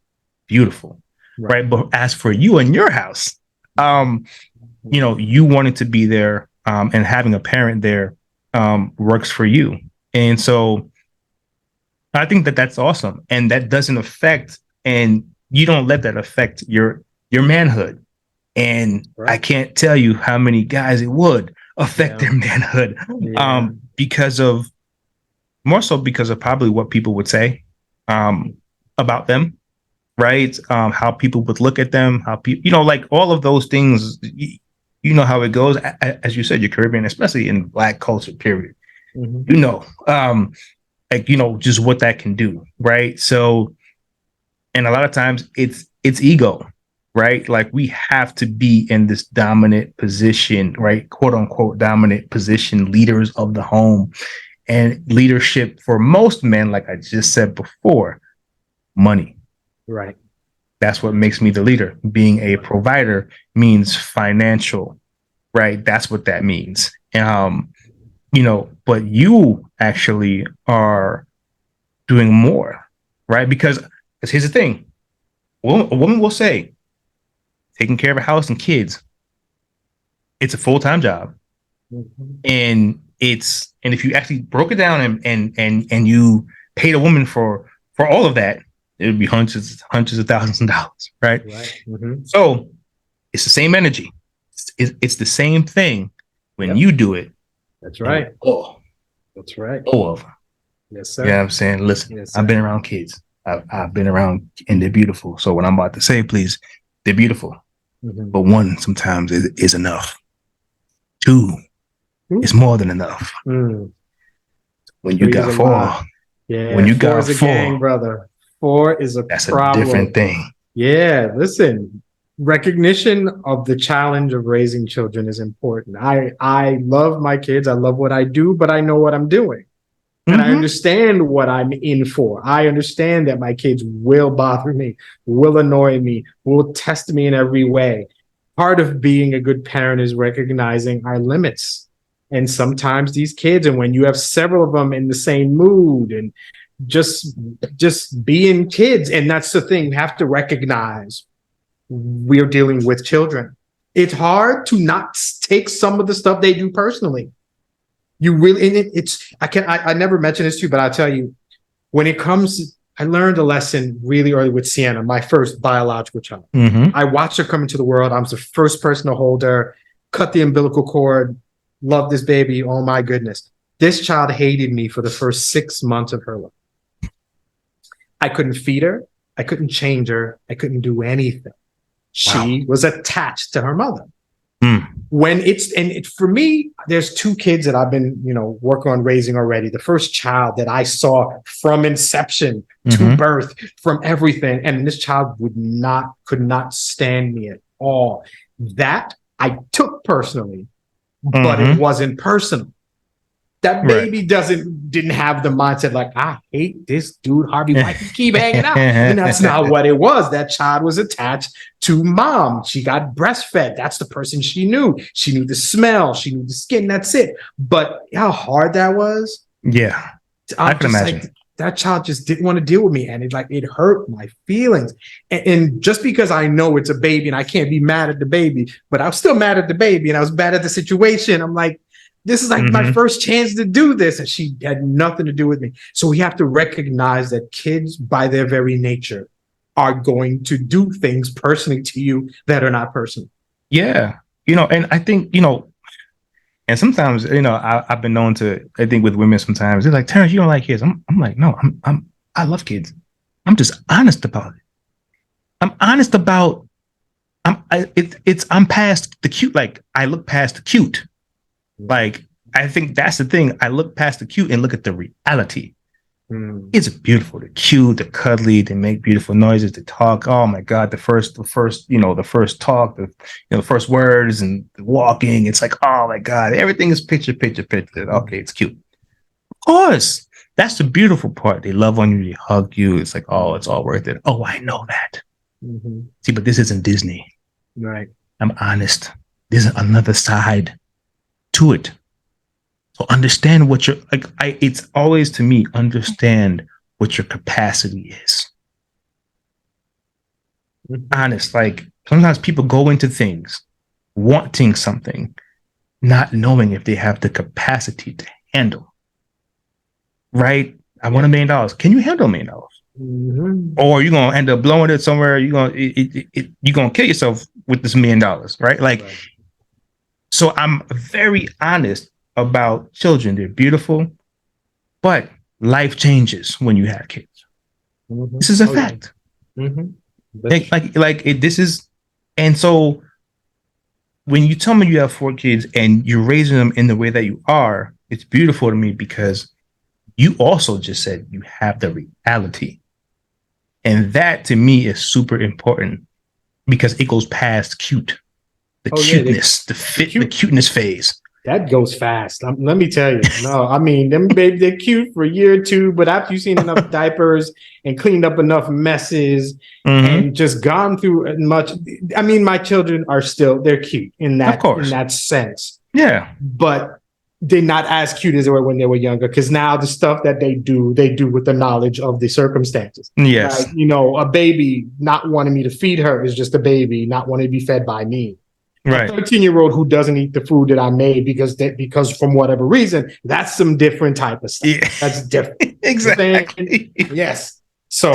beautiful. Right. But as for you and your house, you wanted to be there and having a parent there works for you. And so I think that's awesome. And that doesn't affect, and you don't let that affect your manhood. And I can't tell you how many guys it would affect their manhood because of probably what people would say about them, right? How people would look at them, how people, like all of those things. You know how it goes. As you said, you're Caribbean, especially in Black culture, period. Just what that can do, right? So, and a lot of times it's ego, right? Like we have to be in this dominant position, right? Quote unquote dominant position, leaders of the home. And leadership for most men, like I just said before, money. Right. That's what makes me the leader. Being a provider means financial, right? That's what that means. But you actually are doing more, right? Because here's the thing. A woman will say, taking care of a house and kids, it's a full-time job. Mm-hmm. And if you actually broke it down and you paid a woman for all of that, it would be hundreds of thousands of dollars, right? Right. Mm-hmm. So it's the same energy. It's the same thing when Yep. you do it. That's right. That's right. All of them. Yes, You know what sir. I'm saying? Listen, Yes, I've sir. been around kids. I've been around and they're beautiful. So what I'm about to say, please, they're beautiful. Mm-hmm. But one sometimes is enough. Two is more than enough. Mm. When you Three is got a four, lot. Yeah, when you four got is a gang, four, brother. Four is a that's a different problem. thing. Yeah, listen, recognition of the challenge of raising children is important. I love my kids. I love what I do, but I know what I'm doing. And I understand what I'm in for. I understand that my kids will bother me, will annoy me, will test me in every way. Part of being a good parent is recognizing our limits. And sometimes these kids, and when you have several of them in the same mood and just being kids, and that's the thing, we have to recognize we're dealing with children. It's hard to not take some of the stuff they do personally. You really, and I never mentioned this to you, but I'll tell you, when it comes, I learned a lesson really early with Sienna, my first biological child. I watched her come into the world. I was the first person to hold her, cut the umbilical cord, love this baby. Oh my goodness. This child hated me for the first 6 months of her life. I couldn't feed her. I couldn't change her. I couldn't do anything. She was attached to her mother. For me, there's two kids that I've been, working on raising already. The first child that I saw from inception to birth, from everything, and this child could not stand me at all. That I took personally, but it wasn't personal. That baby didn't have the mindset like, I hate this dude, Harvey, why you keep hanging out? And that's not what it was. That child was attached to mom. She got breastfed. That's the person she knew. She knew the smell. She knew the skin. That's it. But how hard that was. Yeah. I can imagine. Like, that child just didn't want to deal with me. And it hurt my feelings. And just because I know it's a baby and I can't be mad at the baby, but I was still mad at the baby and I was mad at the situation. I'm like, this is like my first chance to do this. And she had nothing to do with me. So we have to recognize that kids, by their very nature, are going to do things personally to you that are not personal. Yeah. And I think, and sometimes, I've been known to, I think with women sometimes, they're like, Terrence, you don't like kids. I'm like, no, I love kids. I'm just honest about it. I'm honest about, I'm past the cute. Like, I look past the cute. Like, I think that's the thing. I look past the cute and look at the reality. It's beautiful. They're cute, they're cuddly, they make beautiful noises, they talk. Oh my God, the first talk, the first words and the walking. It's like, oh my God, everything is picture. Okay, it's cute. Of course. That's the beautiful part. They love on you, they hug you. It's like, oh, it's all worth it. Oh, I know that. See, but this isn't Disney. Right. I'm honest. There's another side to it. So understand what your it's always to me, understand what your capacity is. Honest, like sometimes people go into things wanting something, not knowing if they have the capacity to handle. Right? I want $1 million. Can you handle $1 million? Or you're gonna end up blowing it somewhere. You're gonna kill yourself with this $1 million, right? Like, so I'm very honest about children. They're beautiful, but life changes when you have kids. This is a fact. This is, and so when you tell me you have 4 kids and you're raising them in the way that you are, it's beautiful to me because you also just said you have the reality. And that to me is super important because it goes past cute. The cuteness, the cuteness phase. That goes fast. Let me tell you. No, I mean, them baby, they're cute for a year or two, but after you've seen enough diapers and cleaned up enough messes Mm-hmm. and just gone through much, I mean, my children are still, they're cute in Of that course. sense, Yeah. but they're not as cute as they were when they were younger. Because now the stuff that they do with the knowledge of the circumstances. Yes. Like, you know, a baby not wanting me to feed her is just a baby not wanting to be fed by me. Right. A 13-year-old who doesn't eat the food that I made because from whatever reason, that's some different type of stuff. Yeah. That's different. Exactly. Yes. So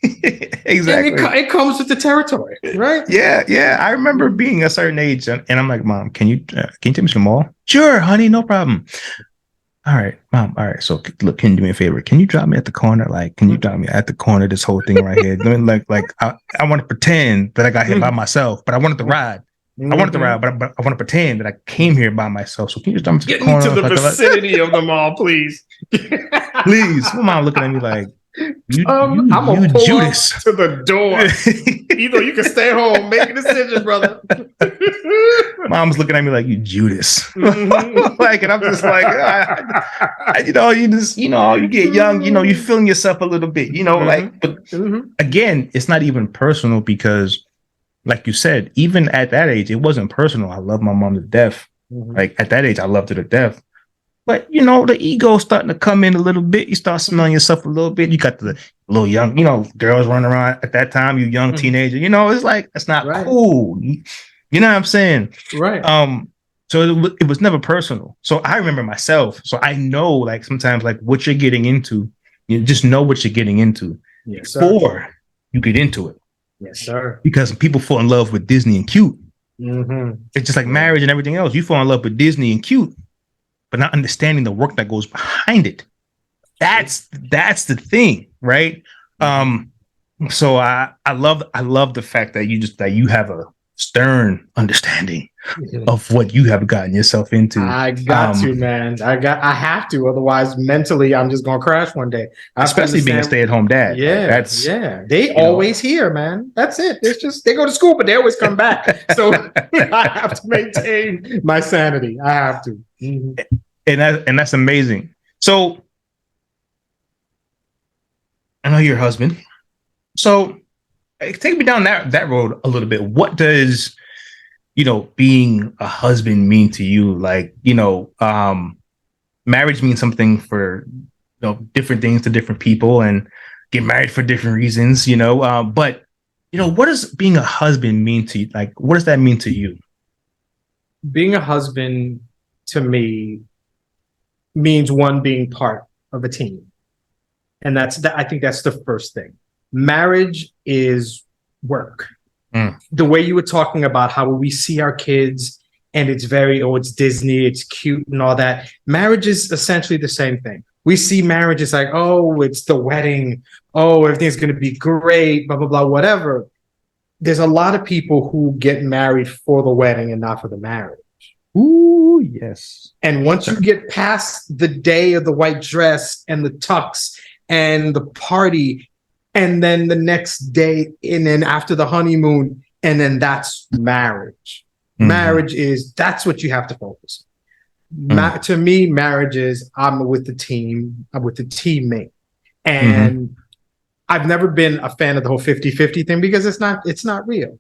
exactly. and it comes with the territory, right? Yeah, yeah. I remember being a certain age, and I'm like, Mom, can you take me to the mall? Sure, honey, no problem. All right, Mom. All right. So look, can you do me a favor? Can you drop me at the corner? Like, can you drop me at the corner? This whole thing right here. Like I want to pretend that I got here by myself, but I wanted to ride. I wanted to ride, but I want to pretend that I came here by myself. So can you just drop me to the corner? Get into the vicinity of the mall, please. Please. My mom looking at me like, I'm gonna pull Judas up to the door. Either you can stay home, make a decision, brother. Mom's looking at me like, you Judas. Mm-hmm. Like, and I'm just like, you get young, you feeling yourself a little bit, like, but again, it's not even personal because, like you said, even at that age, it wasn't personal. I love my mom to death. Like at that age, I loved her to death. But, the ego starting to come in a little bit. You start smelling yourself a little bit. You got the little young, girls running around at that time, you young teenager. It's like, that's not cool. You know what I'm saying? Right. So it was never personal. So I remember myself. So I know, like, sometimes, like, what you're getting into, you just know what you're getting into before you get into it. Yes, sir. Because people fall in love with Disney and cute. Mm-hmm. It's just like marriage and everything else. You fall in love with Disney and cute, but not understanding the work that goes behind it. That's the thing, right? So I love the fact that you have a stern understanding of what you have gotten yourself into. I got to, man. I have to. Otherwise, mentally, I'm just gonna crash one day. Especially being a stay-at-home dad. Yeah. They always here, man. That's it. It's just they go to school, but they always come back. So I have to maintain my sanity. I have to. Mm-hmm. And that's amazing. So I know you're a husband. So take me down that road a little bit. What does, being a husband mean to you? Like, marriage means something for, different things to different people and get married for different reasons, but, what does being a husband mean to you? Like, what does that mean to you? Being a husband to me means one being part of a team. And I think that's the first thing. Marriage is work. The way you were talking about how we see our kids and it's it's Disney, it's cute and all that. Marriage is essentially the same thing. We see marriage as like, oh, it's the wedding. Oh, everything's going to be great, blah, blah, blah, whatever. There's a lot of people who get married for the wedding and not for the marriage. Ooh, yes. And once you get past the day of the white dress and the tux and the party, and then the next day, and then after the honeymoon, and then that's marriage. Mm-hmm. Marriage that's what you have to focus on. To me, marriage is I'm with the team, I'm with the teammate. And I've never been a fan of the whole 50-50 thing because it's not real.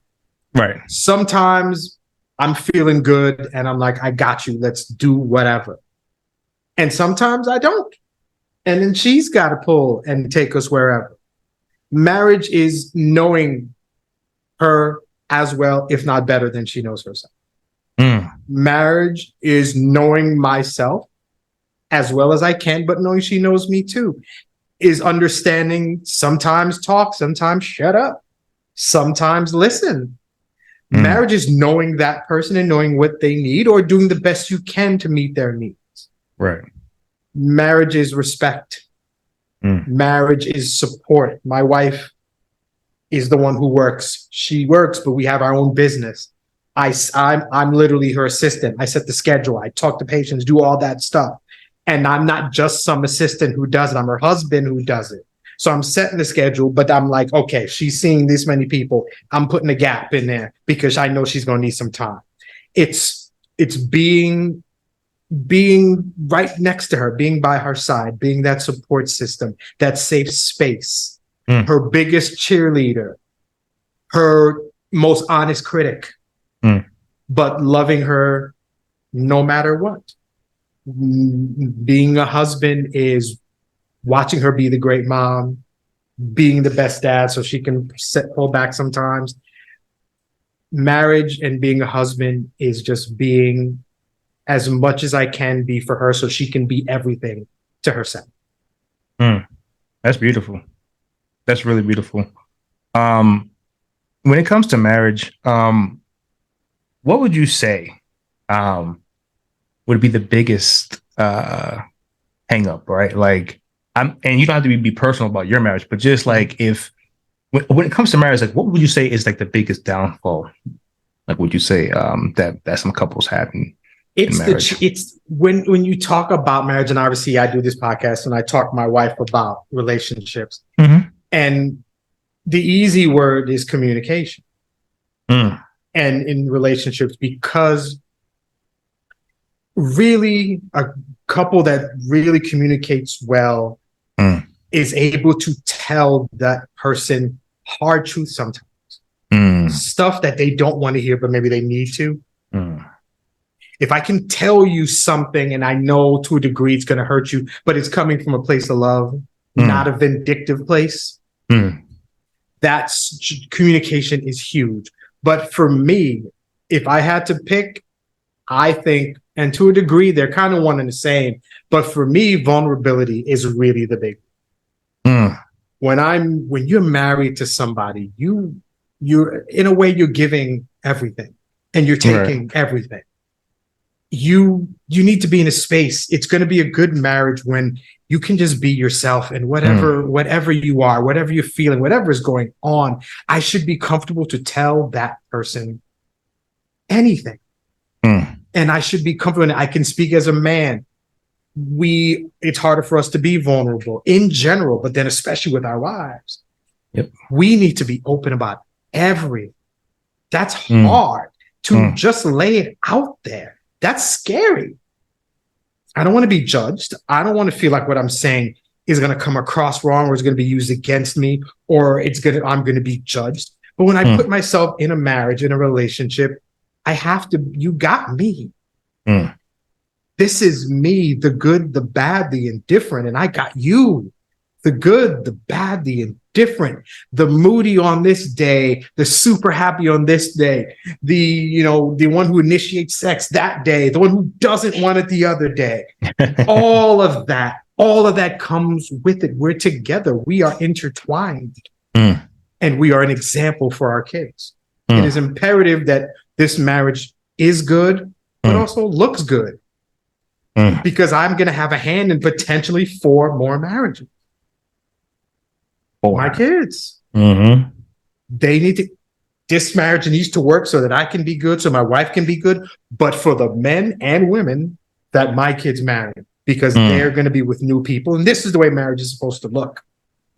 Right. Sometimes I'm feeling good and I'm like, I got you, let's do whatever. And sometimes I don't. And then she's got to pull and take us wherever. Marriage is knowing her as well, if not better than she knows herself. Marriage is knowing myself as well as I can, but knowing she knows me too. Is understanding, sometimes talk, sometimes shut up, sometimes listen. Marriage is knowing that person and knowing what they need or doing the best you can to meet their needs. Right. Marriage is respect. Marriage is support. My wife is the one who works. She works, but we have our own business. I'm literally her assistant. I set the schedule. I talk to patients, do all that stuff. And I'm not just some assistant who does it. I'm her husband who does it. So I'm setting the schedule, but I'm like, okay, she's seeing this many people. I'm putting a gap in there because I know she's going to need some time. It's being being right next to her, being by her side, being that support system, that safe space, her biggest cheerleader, her most honest critic, but loving her no matter what. Being a husband is watching her be the great mom, being the best dad so she can pull back sometimes. Marriage and being a husband is just being as much as I can be for her so she can be everything to herself. That's beautiful. That's really beautiful. When it comes to marriage, what would you say would be the biggest hang up, right? Like, and you don't have to be personal about your marriage, but just like if when it comes to marriage, like what would you say is like the biggest downfall? Like, would you say that some couples have in marriage? It's when you talk about marriage, and obviously I do this podcast and I talk to my wife about relationships, and the easy word is communication. And in relationships, because really a couple that really communicates well is able to tell that person hard truth sometimes. Stuff that they don't want to hear, but maybe they need to. If I can tell you something and I know to a degree it's going to hurt you, but it's coming from a place of love, not a vindictive place, that's communication is huge. But for me, if I had to pick, I think, and to a degree, they're kind of one and the same. But for me, vulnerability is really the big one. When you're married to somebody, you're in a way you're giving everything and you're taking everything. You need to be in a space. It's going to be a good marriage when you can just be yourself and whatever you are, whatever you're feeling, whatever is going on, I should be comfortable to tell that person anything. And I should be comfortable. I can speak as a man. It's harder for us to be vulnerable in general, but then especially with our wives. We need to be open about everything. That's hard to just lay it out there. That's scary. I don't want to be judged. I don't want to feel like what I'm saying is going to come across wrong or is going to be used against me or I'm going to be judged. But when I put myself in a marriage, in a relationship, you got me. This is me, the good, the bad, the indifferent, and I got you. The good, the bad, the indifferent, the moody on this day, the super happy on this day, the one who initiates sex that day, the one who doesn't want it the other day. All of that comes with it. We're together. We are intertwined. And we are an example for our kids. It is imperative that this marriage is good, but also looks good. Because I'm going to have a hand in potentially 4 more marriages. My kids. This marriage needs to work so that I can be good, so my wife can be good, but for the men and women that my kids marry, because they're going to be with new people. And this is the way marriage is supposed to look.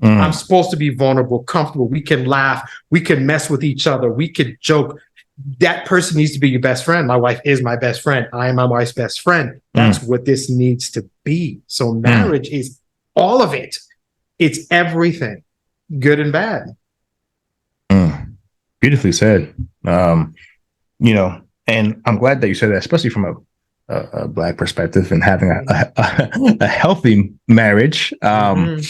I'm supposed to be vulnerable, comfortable. We can laugh. We can mess with each other. We could joke. That person needs to be your best friend. My wife is my best friend. I am my wife's best friend. That's what this needs to be. So marriage is all of it. It's everything, good and bad. Beautifully said. And I'm glad that you said that, especially from a Black perspective and having a healthy marriage. I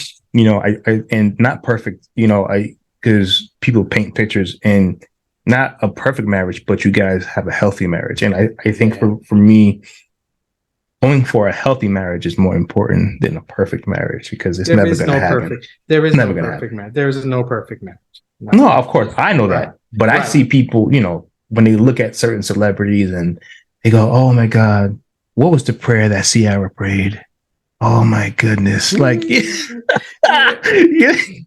and not perfect, because people paint pictures in not a perfect marriage, but you guys have a healthy marriage. And I think for me, going for a healthy marriage is more important than a perfect marriage, because it's never going to happen. There is no perfect marriage. There is no perfect marriage. No, of course, I know that. But I see people, when they look at certain celebrities and they go, oh my God, what was the prayer that Ciara prayed? Oh my goodness. Like,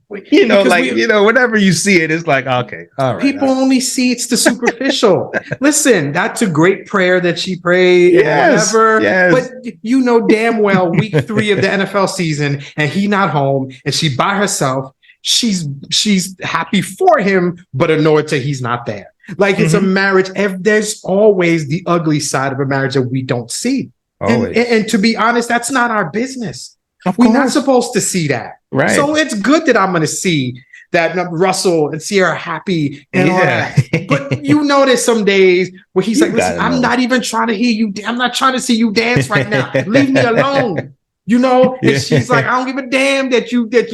whenever you see it, it's like, okay, all right. People only see it's the superficial. Listen, that's a great prayer that she prayed. Yes, whatever. yes. But damn well, week 3 of the NFL season, and he not home, and she by herself. She's happy for him, but annoyed that he's not there. Like, it's a marriage. There's always the ugly side of a marriage that we don't see. Always. And to be honest, that's not our business. Of We're not course. supposed to see that. Right. So it's good that I'm going to see that Russell and Sierra happy and all that. But you notice some days where he's like, listen, I'm not even trying to hear you. I'm not trying to see you dance right now. Leave me alone. You know, and she's like, I don't give a damn that you did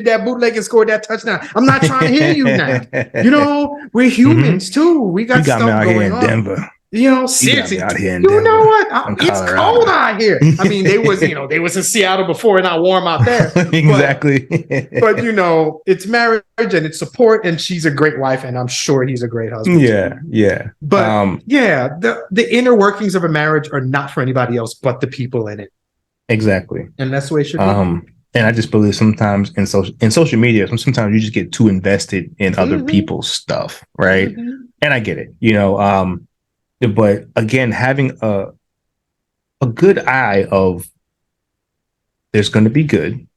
that bootleg and scored that touchdown. I'm not trying to hear you now. You know, we're humans too. We got stuff me out going here in on. Denver. You know, seriously, out here in you Denver, know what? It's cold out here. I mean, they was in Seattle before and not warm out there. Exactly. But you know, it's marriage and it's support, and she's a great wife, and I'm sure he's a great husband. Yeah. But the inner workings of a marriage are not for anybody else but the people in it. Exactly. And that's the way it should be. And I just believe sometimes in social media, sometimes you just get too invested in other people's stuff, right? And I get it, you know. But again, having a good eye of there's going to be good,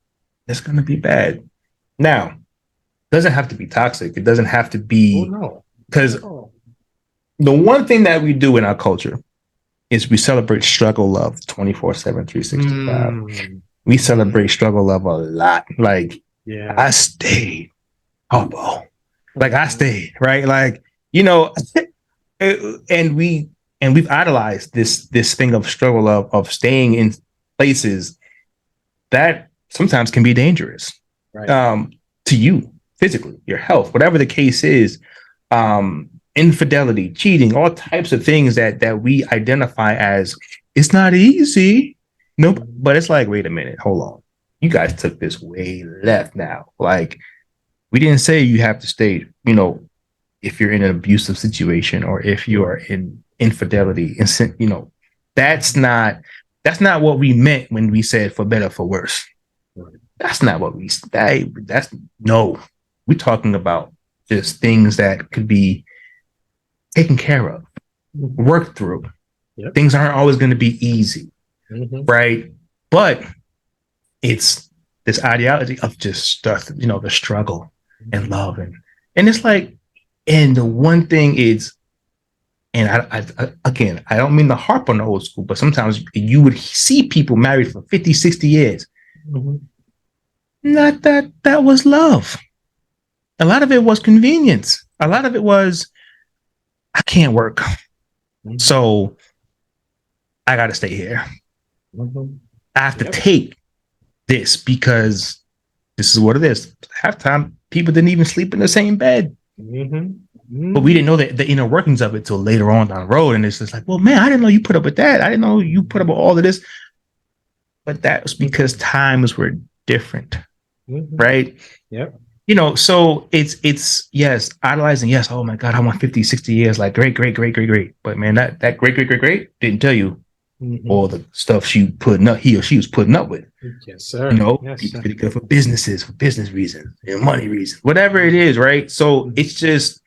there's going to be bad. Now, it doesn't have to be toxic. It doesn't have to be, because the one thing that we do in our culture is we celebrate struggle love 24/7, 365. We celebrate struggle love a lot. Like, I stayed, like I stayed, right? Like, you know. And we've idolized this thing of struggle of staying in places that sometimes can be dangerous, right? To you physically, your health, whatever the case is, infidelity, cheating, all types of things that we identify as it's not easy. Nope. But it's like, wait a minute, hold on. You guys took this way left now. Like, we didn't say you have to stay, you know, if you're in an abusive situation or if you are in infidelity, and you know, that's not what we meant when we said for better, for worse. That's not what we're talking about just things that could be taken care of, worked through. Things aren't always going to be easy, right? But it's this ideology of just stuff, you know, the struggle and love, and it's like. And the one thing is, and I again, I don't mean to harp on the old school, but sometimes you would see people married for 50, 60 years. Not that was love. A lot of it was convenience. A lot of it was, I can't work. So I got to stay here. I have to take this because this is what it is. Half time, people didn't even sleep in the same bed. But we didn't know the inner workings of it till later on down the road. And it's just like, well, man, I didn't know you put up with that. I didn't know you put up with all of this. But that was because times were different, right? Yep. You know, so it's yes, idolizing, yes, oh my God, I want 50, 60 years, like great. But man, that great didn't tell you all the stuff he or she was putting up with. Yes, sir. You know, people pretty good for business reasons and money reasons, whatever it is, right? So it's just,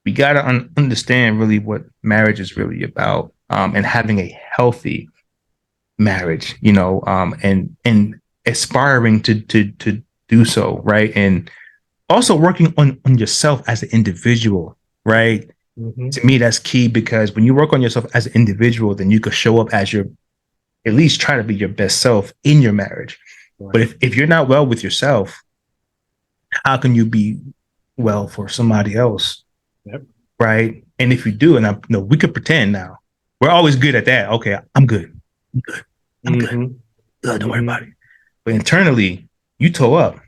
we got to understand really what marriage is really about, and having a healthy marriage, you know, and aspiring to do so, right? And also working on yourself as an individual, right? To me, that's key, because when you work on yourself as an individual, then you could show up as at least try to be your best self in your marriage. Right. But if you're not well with yourself, how can you be well for somebody else? Yep. Right. And if you do, and we could pretend now, we're always good at that. Okay, I'm good. I'm good. Don't worry about it. But internally, you toe up.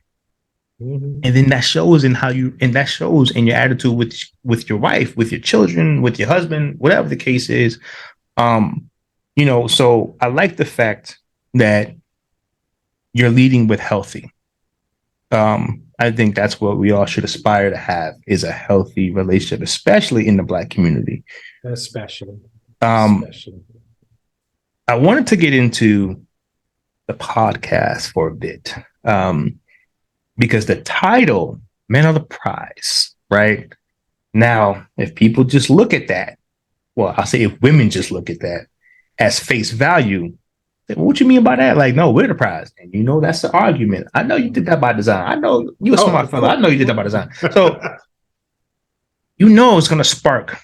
And then that shows in that shows in your attitude with your wife, with your children, with your husband, whatever the case is. You know, so I like the fact that you're leading with healthy. I think that's what we all should aspire to have, is a healthy relationship, especially in the Black community. Especially. I wanted to get into the podcast for a bit. Because the title, Men Are the Prize, right? Now, if people just look at that, well, I'll say if women just look at that as face value, what you mean by that? Like, no, we're the prize. And you know, that's the argument. I know you did that by design. I know you're a smart fella. I know you did that by design. So, you know, it's going to spark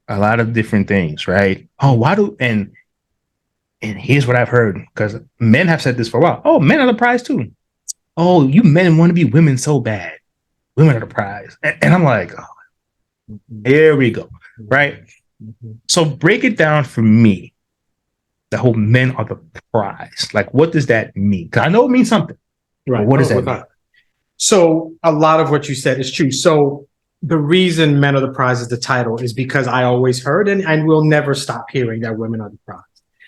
a lot of different things, right? Oh, and And here's what I've heard, because men have said this for a while. Oh, men are the prize too. Oh, you men want to be women so bad. Women are the prize. And I'm like, oh, here we go. Right. So break it down for me. The whole men are the prize. Like, what does that mean? Because I know it means something. Right. But what does that mean? So a lot of what you said is true. So the reason men are the prize is the title is because I always heard and will never stop hearing that women are the prize.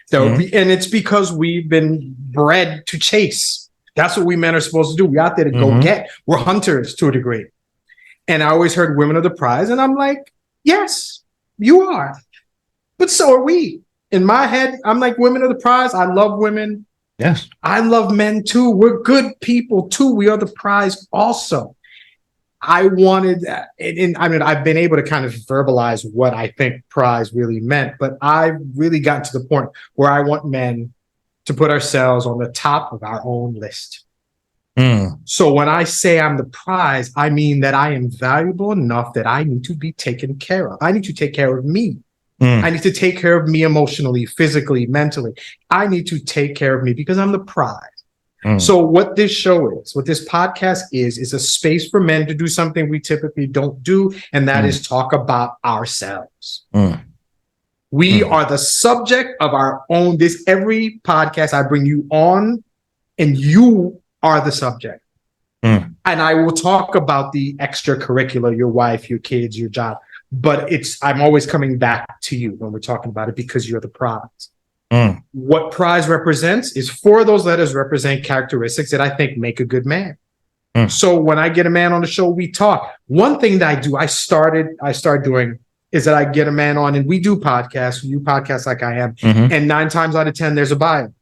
So, and it's because we've been bred to chase. That's what we men are supposed to do. We're out there to go get. We're hunters to a degree. And I always heard women are the prize. And I'm like, yes, you are. But so are we. In my head, I'm like, women are the prize. I love women. Yes. I love men too. We're good people too. We are the prize also. I wanted, and I mean, I've been able to kind of verbalize what I think prize really meant, but I've really gotten to the point where I want men to put ourselves on the top of our own list. So when I say I'm the prize, I mean that I am valuable enough that I need to be taken care of. I need to take care of me. I need to take care of me emotionally, physically, mentally. I need to take care of me because I'm the prize. So what this show is, what this podcast is a space for men to do something we typically don't do, and that is talk about ourselves. We are the subject of our own. Every podcast I bring you on, and you are the subject. And I will talk about the extracurricular, your wife, your kids, your job. But I'm always coming back to you when we're talking about it because you're the prize. What prize represents is 4 of those letters represent characteristics that I think make a good man. So when I get a man on the show, we talk. One thing that I do, I started doing is that I get a man on and we do podcasts, you podcast like I am, and 9 times out of 10, there's a bio.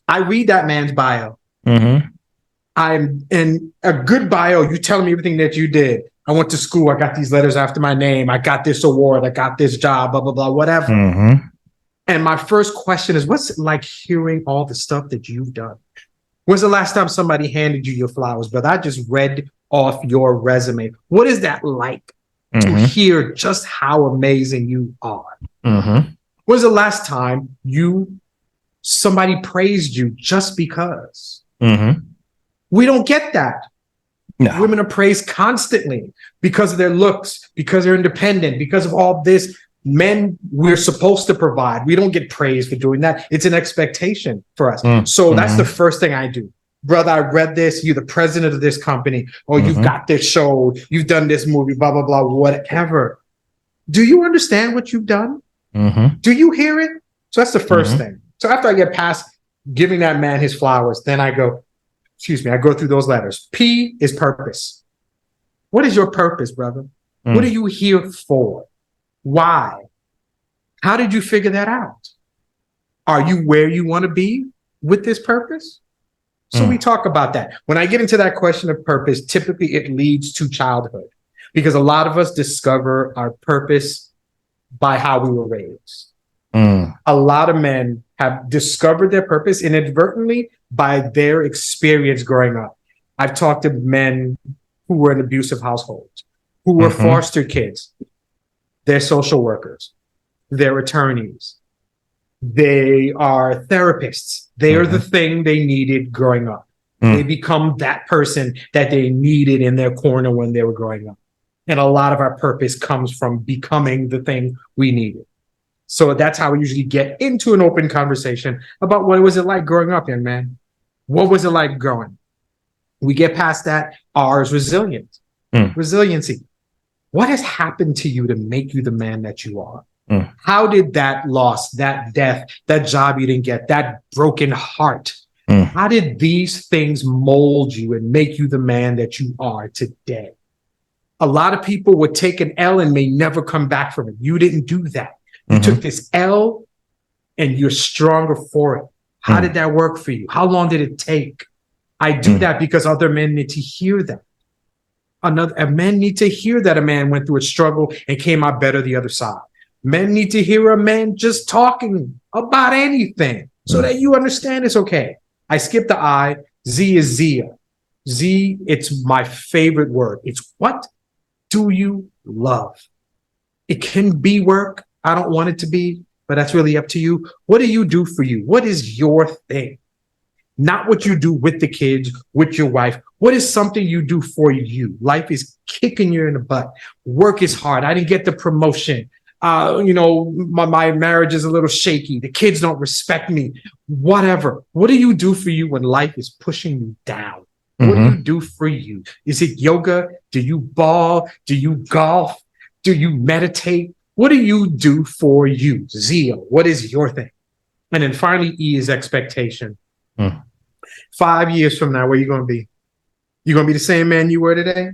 I read that man's bio. I'm in a good bio. You tell me everything that you did. I went to school. I got these letters after my name. I got this award. I got this job, blah, blah, blah, whatever. And my first question is, what's it like hearing all the stuff that you've done? When's the last time somebody handed you your flowers, brother? I just read off your resume. What is that like to hear just how amazing you are? When's the last time somebody praised you just because? We don't get that. No. Women are praised constantly because of their looks, because they're independent, because of all this. Men, we're supposed to provide. We don't get praised for doing that. It's an expectation for us. So that's the first thing I do. Brother, I read this. You're the president of this company. Or you've got this show. You've done this movie, blah, blah, blah, whatever. Do you understand what you've done? Do you hear it? So that's the first thing. So after I get past giving that man his flowers, then I go through those letters. P is purpose. What is your purpose, brother? What are you here for? Why? How did you figure that out? Are you where you want to be with this purpose? So we talk about that. When I get into that question of purpose, typically it leads to childhood because a lot of us discover our purpose by how we were raised. A lot of men have discovered their purpose inadvertently by their experience growing up. I've talked to men who were in abusive households, who were foster kids. They're social workers. They're attorneys. They are therapists. They are the thing they needed growing up. They become that person that they needed in their corner when they were growing up. And a lot of our purpose comes from becoming the thing we needed. So that's how we usually get into an open conversation about what was it like growing up, young man? What was it like growing? We get past that. R is resilience. Resiliency. What has happened to you to make you the man that you are? How did that loss, that death, that job you didn't get, that broken heart, how did these things mold you and make you the man that you are today? A lot of people would take an L and may never come back from it. You didn't do that. You took this L and you're stronger for it. How did that work for you? How long did it take? I do that because other men need to hear that. Men need to hear that a man went through a struggle and came out better the other side. Men need to hear a man just talking about anything so that you understand it's okay. I skipped the I. Z is Zia. Z, it's my favorite word. It's what do you love? It can be work. I don't want it to be, but that's really up to you. What do you do for you? What is your thing? Not what you do with the kids, with your wife. What is something you do for you? Life is kicking you in the butt. Work is hard. I didn't get the promotion. My marriage is a little shaky. The kids don't respect me. Whatever. What do you do for you when life is pushing you down? What do you do for you? Is it yoga? Do you ball? Do you golf? Do you meditate? What do you do for you? Zeal. What is your thing? And then finally, E is expectation. 5 years from now, where are you going to be? You going to be the same man you were today?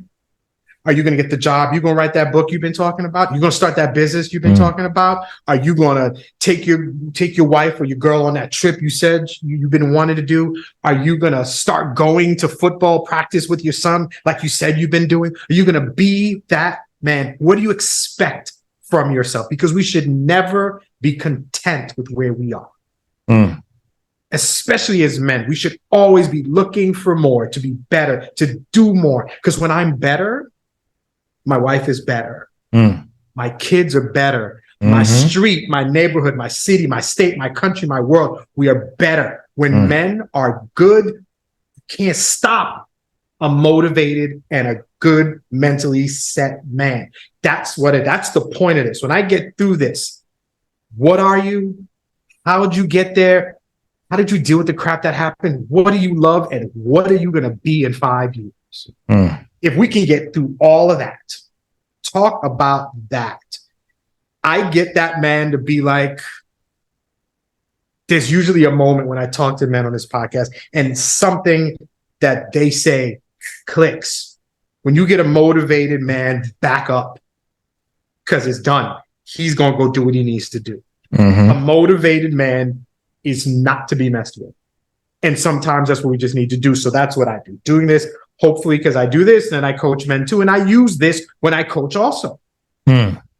Are you going to get the job? You going to write that book you've been talking about? You going to start that business you've been talking about? Are you going to take your wife or your girl on that trip you said you've been wanting to do? Are you going to start going to football practice with your son like you said you've been doing? Are you going to be that man? What do you expect from yourself? Because we should never be content with where we are. Especially as men, we should always be looking for more, to be better, to do more. Because when I'm better, my wife is better. My kids are better. My street, my neighborhood, my city, my state, my country, my world, we are better. When men are good, you can't stop a motivated and a good mentally set man. That's the point of this. When I get through this, what are you? How did you get there? How did you deal with the crap that happened? What do you love? And what are you going to be in 5 years? If we can get through all of that, talk about that. I get that man to be like, there's usually a moment when I talk to men on this podcast and something that they say clicks. When you get a motivated man, back up because it's done. He's going to go do what he needs to do. A motivated man is not to be messed with. And sometimes that's what we just need to do. So that's what I do. Doing this, hopefully, because I do this, and then I coach men too. And I use this when I coach also.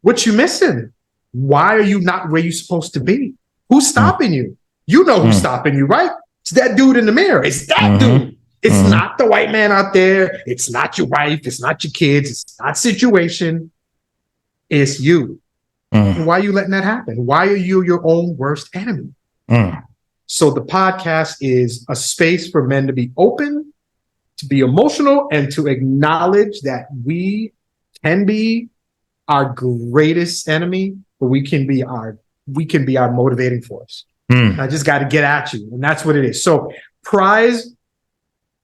What you missing? Why are you not where you're supposed to be? Who's stopping you? You know who's stopping you, right? It's that dude in the mirror. It's that dude. It's not the white man out there. It's not your wife. It's not your kids. It's not situation. It's you. Why are you letting that happen? Why are you your own worst enemy? So the podcast is a space for men to be open, to be emotional, and to acknowledge that we can be our greatest enemy, but we can be our motivating force. I just got to get at you, and that's what it is. So prize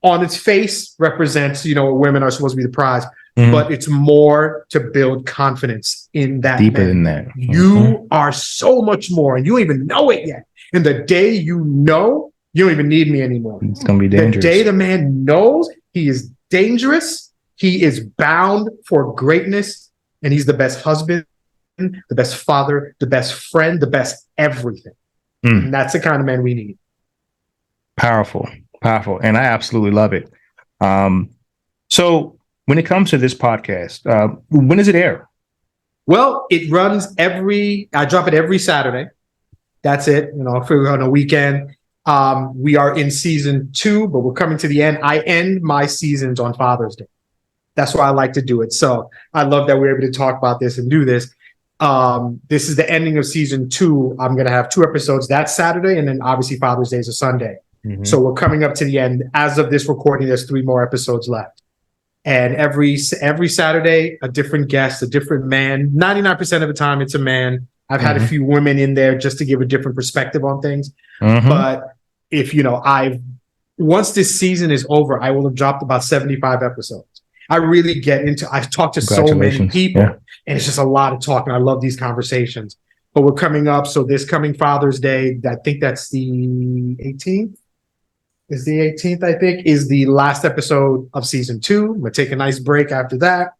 on its face represents, women are supposed to be the prize, but it's more to build confidence in that. Deeper than that. You are so much more, and you don't even know it yet. And the day you know, you don't even need me anymore. It's going to be dangerous. The day the man knows he is dangerous, he is bound for greatness, and he's the best husband, the best father, the best friend, the best everything. And that's the kind of man we need. Powerful. And I absolutely love it. So when it comes to this podcast, when does it air? Well, it runs I drop it every Saturday. That's it. If we're on a weekend, we are in season 2, but we're coming to the end. I end my seasons on Father's Day. That's why I like to do it. So I love that we're able to talk about this and do this. This is the ending of season 2. I'm going to have 2 episodes that Saturday, and then obviously Father's Day is a Sunday. So we're coming up to the end. As of this recording, there's 3 more episodes left. And every Saturday, a different guest, a different man. 99% of the time, it's a man. I've had a few women in there just to give a different perspective on things. But if, once this season is over, I will have dropped about 75 episodes. I've talked to so many people, and it's just a lot of talking. I love these conversations. But we're coming up. So this coming Father's Day, I think that's the 18th. Is the 18th, I think, is the last episode of season 2. I'm going to take a nice break after that.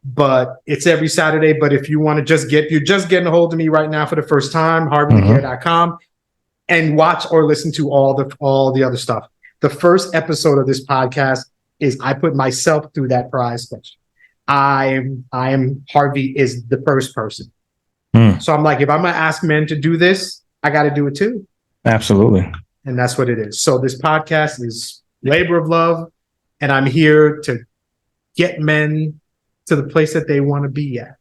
But it's every Saturday. But if you want to you're just getting a hold of me right now for the first time, HarveyLaguerre.com, and watch or listen to all the other stuff. The first episode of this podcast is I put myself through that prize question. I am Harvey is the first person. So I'm like, if I'm going to ask men to do this, I got to do it too. Absolutely. And that's what it is. So this podcast is labor of love, and I'm here to get men to the place that they want to be at,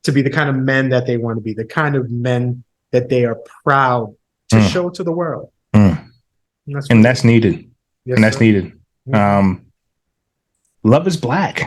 to be the kind of men that they want to be, the kind of men that they are proud to show to the world. And that's needed. Yes, and that's sir. needed. Love is black.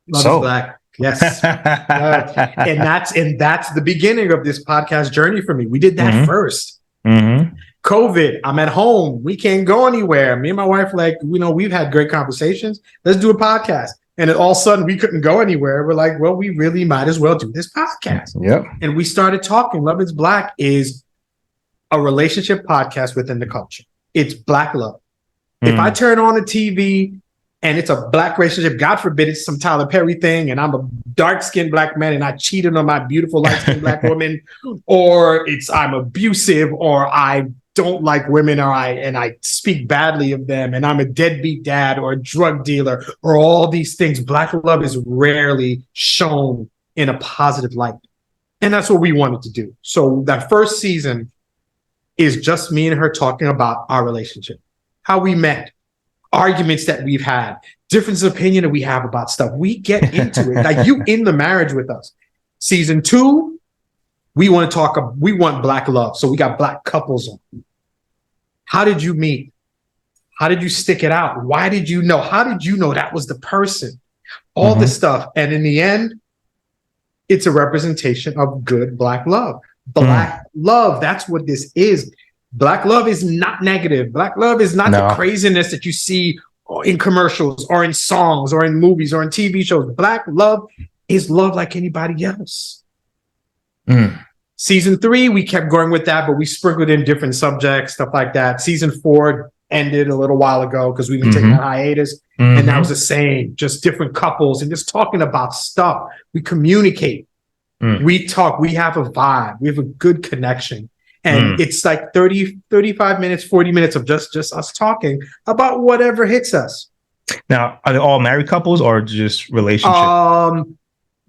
Love is black. Yes. And that's the beginning of this podcast journey for me. We did that first. COVID, I'm at home. We can't go anywhere. Me and my wife, we've had great conversations. Let's do a podcast. And then all of a sudden we couldn't go anywhere. We're like, well, we really might as well do this podcast. Yep. And we started talking. Love is Black is a relationship podcast within the culture. It's black love. If I turn on the TV and it's a black relationship, God forbid it's some Tyler Perry thing, and I'm a dark-skinned black man and I cheated on my beautiful light-skinned black woman, or I'm abusive, or I don't like women, or I speak badly of them, and I'm a deadbeat dad or a drug dealer, or all these things. Black love is rarely shown in a positive light. And that's what we wanted to do. So that first season is just me and her talking about our relationship, how we met, arguments that we've had, difference of opinion that we have about stuff. We get into it. Like, you in the marriage with us. Season 2, we want black love. So we got black couples on. How did you meet? How did you stick it out? Why did you know? How did you know that was the person? All this stuff. And in the end, it's a representation of good black love. Black love, that's what this is. Black love is not negative. Black love is not the craziness that you see in commercials or in songs or in movies or in TV shows. Black love is love like anybody else. Season 3, we kept going with that, but we sprinkled in different subjects, stuff like that. Season 4 ended a little while ago because we've been taking a hiatus. And that was the same, just different couples and just talking about stuff. We communicate. We talk, we have a vibe, we have a good connection. And it's like 30, 35 minutes, 40 minutes of just us talking about whatever hits us. Now, are they all married couples or just relationship?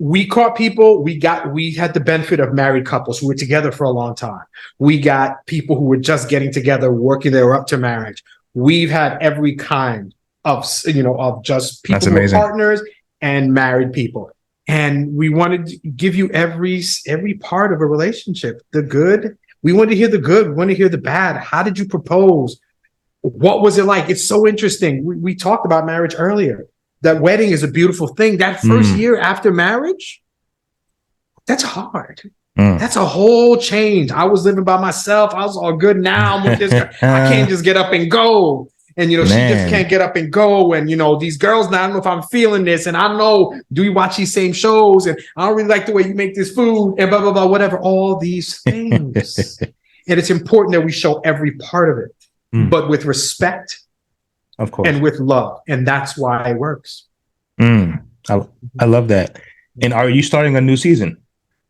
We caught people, we had the benefit of married couples who were together for a long time. We got people who were just getting together, working their way up to marriage. We've had every kind of just people who are partners and married people. And we wanted to give you every part of a relationship. The good, we want to hear the good. We want to hear the bad. How did you propose? What was it like? It's so interesting. We talked about marriage earlier. That wedding is a beautiful thing. That first year after marriage, that's hard. That's a whole change. I was living by myself. I was all good. Now I'm with this guy. I can't just get up and go. And, she just can't get up and go. And, these girls, now I don't know if I'm feeling this. And I don't know, do we watch these same shows? And I don't really like the way you make this food and blah, blah, blah, whatever. All these things. And it's important that we show every part of it, but with respect, of course, and with love. And that's why it works. I love that. And are you starting a new season?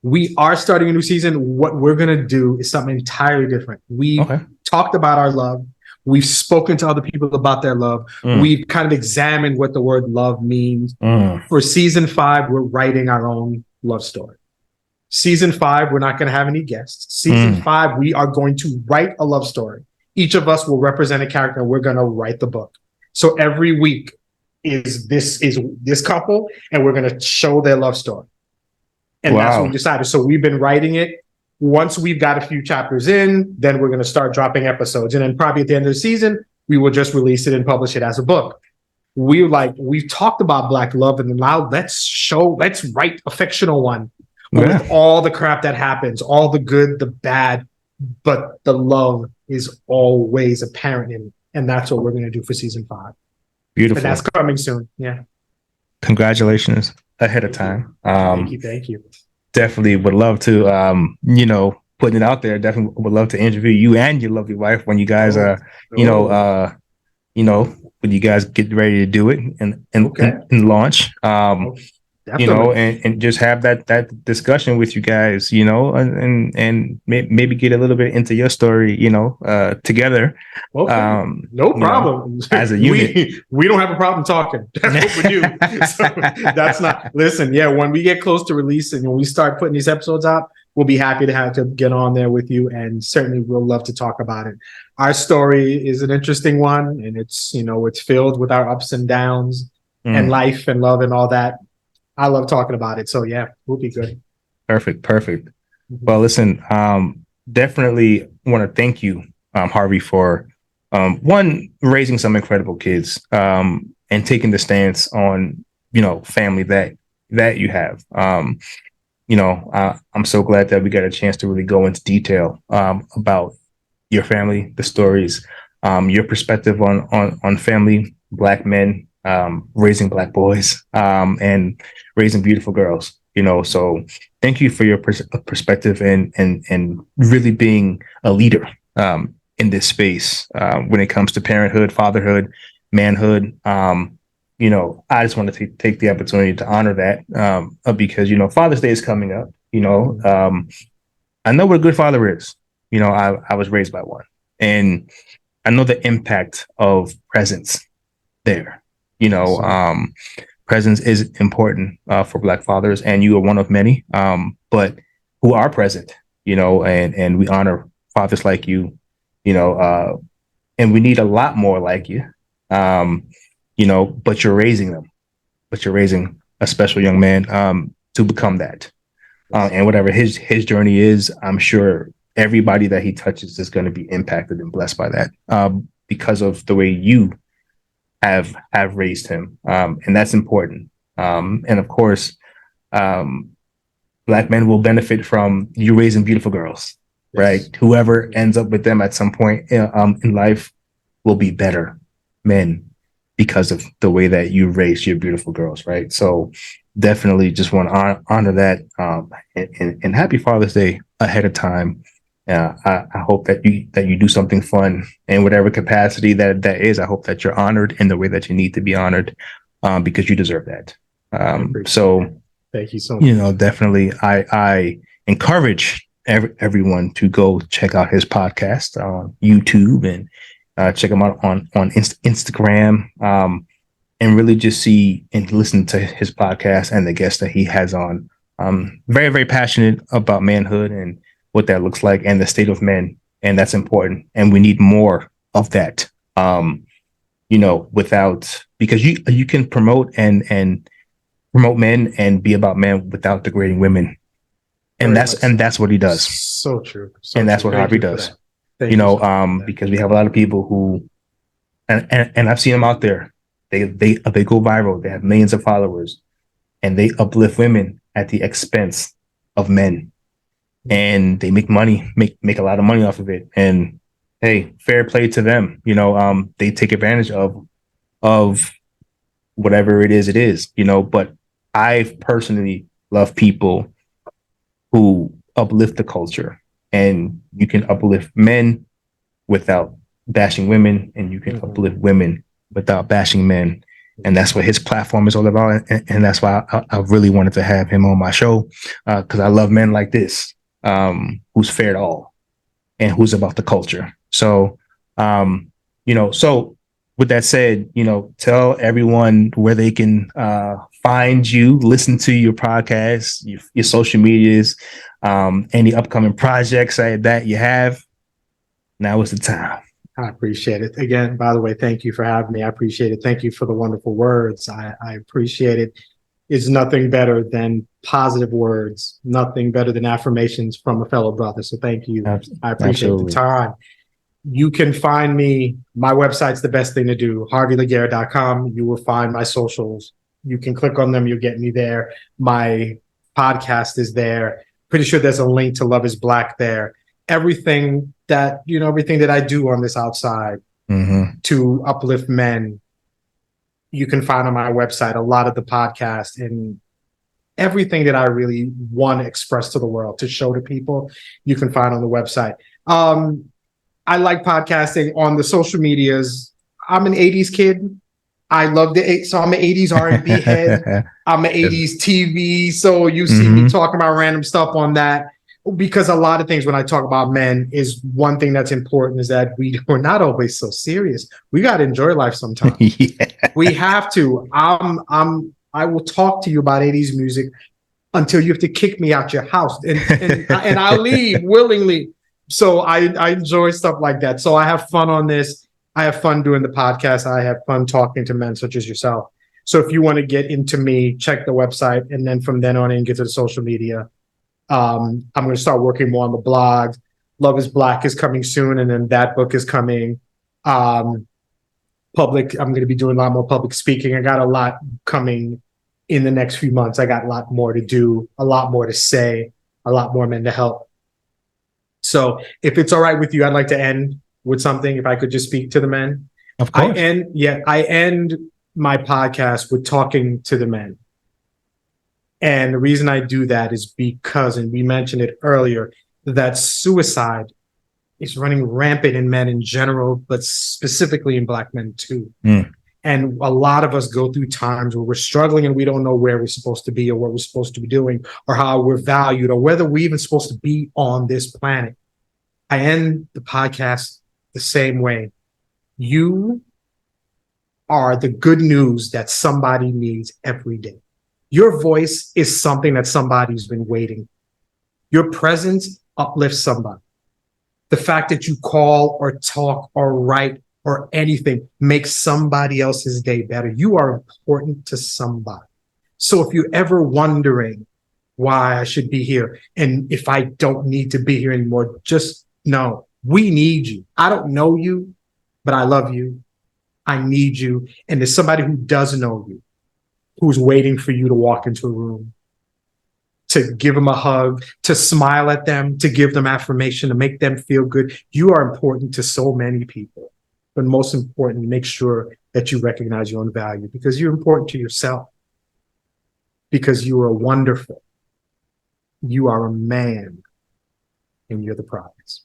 We are starting a new season. What we're going to do is something entirely different. We talked about our love. We've spoken to other people about their love. We've kind of examined what the word love means. For season 5, we're writing our own love story. Season 5, we're not going to have any guests. Season 5, we are going to write a love story. Each of us will represent a character, and we're going to write the book. So every week is this couple, and we're going to show their love story. And that's what we decided. So we've been writing it. Once we've got a few chapters in, then we're going to start dropping episodes. And then probably at the end of the season, we will just release it and publish it as a book. We've talked about black love, and now let's write a fictional one with all the crap that happens, all the good, the bad, but the love is always apparent in it. And that's what we're going to do for season 5. Beautiful. And that's coming soon. Yeah. Congratulations ahead of time. Thank you. Definitely would love to, putting it out there. Definitely would love to interview you and your lovely wife when you guys when you guys get ready to do it and launch. And just have that discussion with you guys, and maybe get a little bit into your story, together. No problem. As a unit, we don't have a problem talking. That's what we do. So that's not. Listen, when we get close to releasing, when we start putting these episodes out, we'll be happy to have to get on there with you, and certainly we'll love to talk about it. Our story is an interesting one, and it's filled with our ups and downs and life and love and all that. I love talking about it. So we'll be good. Perfect. Well, listen, definitely want to thank you, Harvey, for one, raising some incredible kids, and taking the stance on, family that you have. I'm so glad that we got a chance to really go into detail about your family, the stories, your perspective on family, Black men, raising Black boys, and raising beautiful girls. So thank you for your perspective and really being a leader in this space when it comes to parenthood, fatherhood, manhood. I just want to take the opportunity to honor that because Father's Day is coming up. I know what a good father is. I was raised by one, and I know the impact of presence there. You know, So um, Presence is important for Black fathers, and you are one of many, but who are present. And we honor fathers like you. You know, and we need a lot more like you. But you're raising them. But you're raising a special young man to become that. And whatever his journey is, I'm sure everybody that he touches is going to be impacted and blessed by that because of the way you have raised him, and that's important. And of course, um, Black men will benefit from you raising beautiful girls, right? yes. Whoever ends up with them at some point in life will be better men because of the way that you raised your beautiful girls, right? So definitely just want to honor that and happy Father's Day ahead of time. I hope that you do something fun in whatever capacity that is. I hope that you're honored in the way that you need to be honored because you deserve that. I appreciate So it. Thank you so much. definitely, I encourage everyone to go check out his podcast on YouTube and check him out on Instagram, and really just see and listen to his podcast and the guests that he has on. Very, very passionate about manhood and what that looks like and the state of men, and that's important. And we need more of that. Without because you can promote and promote men and be about men without degrading women, and Very that's much and so. that's what he does, So true. So and that's true. what Thank Harvey you for does. that. Thank you so much for that. Because we have a lot of people who and I've seen them out there. They go viral. They have millions of followers, and they uplift women at the expense of men, and they make money, make a lot of money off of it. And hey, fair play to them. They take advantage of whatever it is. It is. But I personally love people who uplift the culture, and you can uplift men without bashing women, and you can uplift women without bashing men. And that's what his platform is all about. And that's why I really wanted to have him on my show because I love men like this, who's fair to all and who's about the culture. So, so with that said, tell everyone where they can find you, listen to your podcast, your social medias, any upcoming projects that you have. Now is the time. I appreciate it. Again, by the way, thank you for having me. I appreciate it. Thank you for the wonderful words. I appreciate it. It's nothing better than positive words, nothing better than affirmations from a fellow brother. So thank you. I appreciate the Absolutely. time. You can find me. My website's the best thing to do, harveylaguerre.com. You will find my socials. You can click on them. You'll get me there. My podcast is there. Pretty sure there's a link to Love is Black there. Everything that I do on this outside to uplift men, you can find on my website. A lot of the podcast and everything that I really want to express to the world, to show to people, you can find on the website. I like podcasting on the social medias. I'm an 80s kid. I love so I'm an 80s R&B head. I'm an 80s TV. So you see me talking about random stuff on that, because a lot of things when I talk about men is one thing that's important is that we're not always so serious. We got to enjoy life sometimes. Yeah. We have to. I will talk to you about 80s music until you have to kick me out your house, and I'll leave willingly. So I enjoy stuff like that. So I have fun on this. I have fun doing the podcast. I have fun talking to men such as yourself. So if you want to get into me, check the website, and then from then on in, get to the social media. I'm going to start working more on the blog. Love is Black is coming soon, and then that book is coming. Public, I'm going to be doing a lot more public speaking. I got a lot coming in the next few months. I got a lot more to do, a lot more to say, a lot more men to help. So if it's all right with you, I'd like to end with something, if I could just speak to the men. Of course. I end my podcast with talking to the men. And the reason I do that is because, and we mentioned it earlier, that suicide is running rampant in men in general, but specifically in Black men too. And a lot of us go through times where we're struggling and we don't know where we're supposed to be or what we're supposed to be doing or how we're valued or whether we're even supposed to be on this planet. I end the podcast the same way. You are the good news that somebody needs every day. Your voice is something that somebody's been waiting. Your presence uplifts somebody. The fact that you call or talk or write or anything makes somebody else's day better. You are important to somebody. So if you're ever wondering why I should be here and if I don't need to be here anymore, just know we need you. I don't know you, but I love you. I need you. And there's somebody who does know you, who's waiting for you to walk into a room, to give them a hug, to smile at them, to give them affirmation, to make them feel good. You are important to so many people. But most importantly, make sure that you recognize your own value because you're important to yourself. Because you are wonderful. You are a man and you're the prize.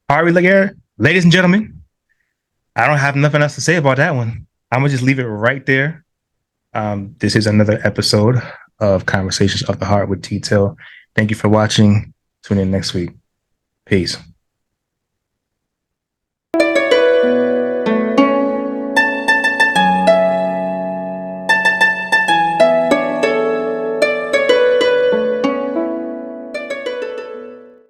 Harvey Laguerre, ladies and gentlemen, I don't have nothing else to say about that one. I'm going to just leave it right there. This is another episode of Conversations of the Heart with T-Tail. Thank you for watching. Tune in next week. Peace.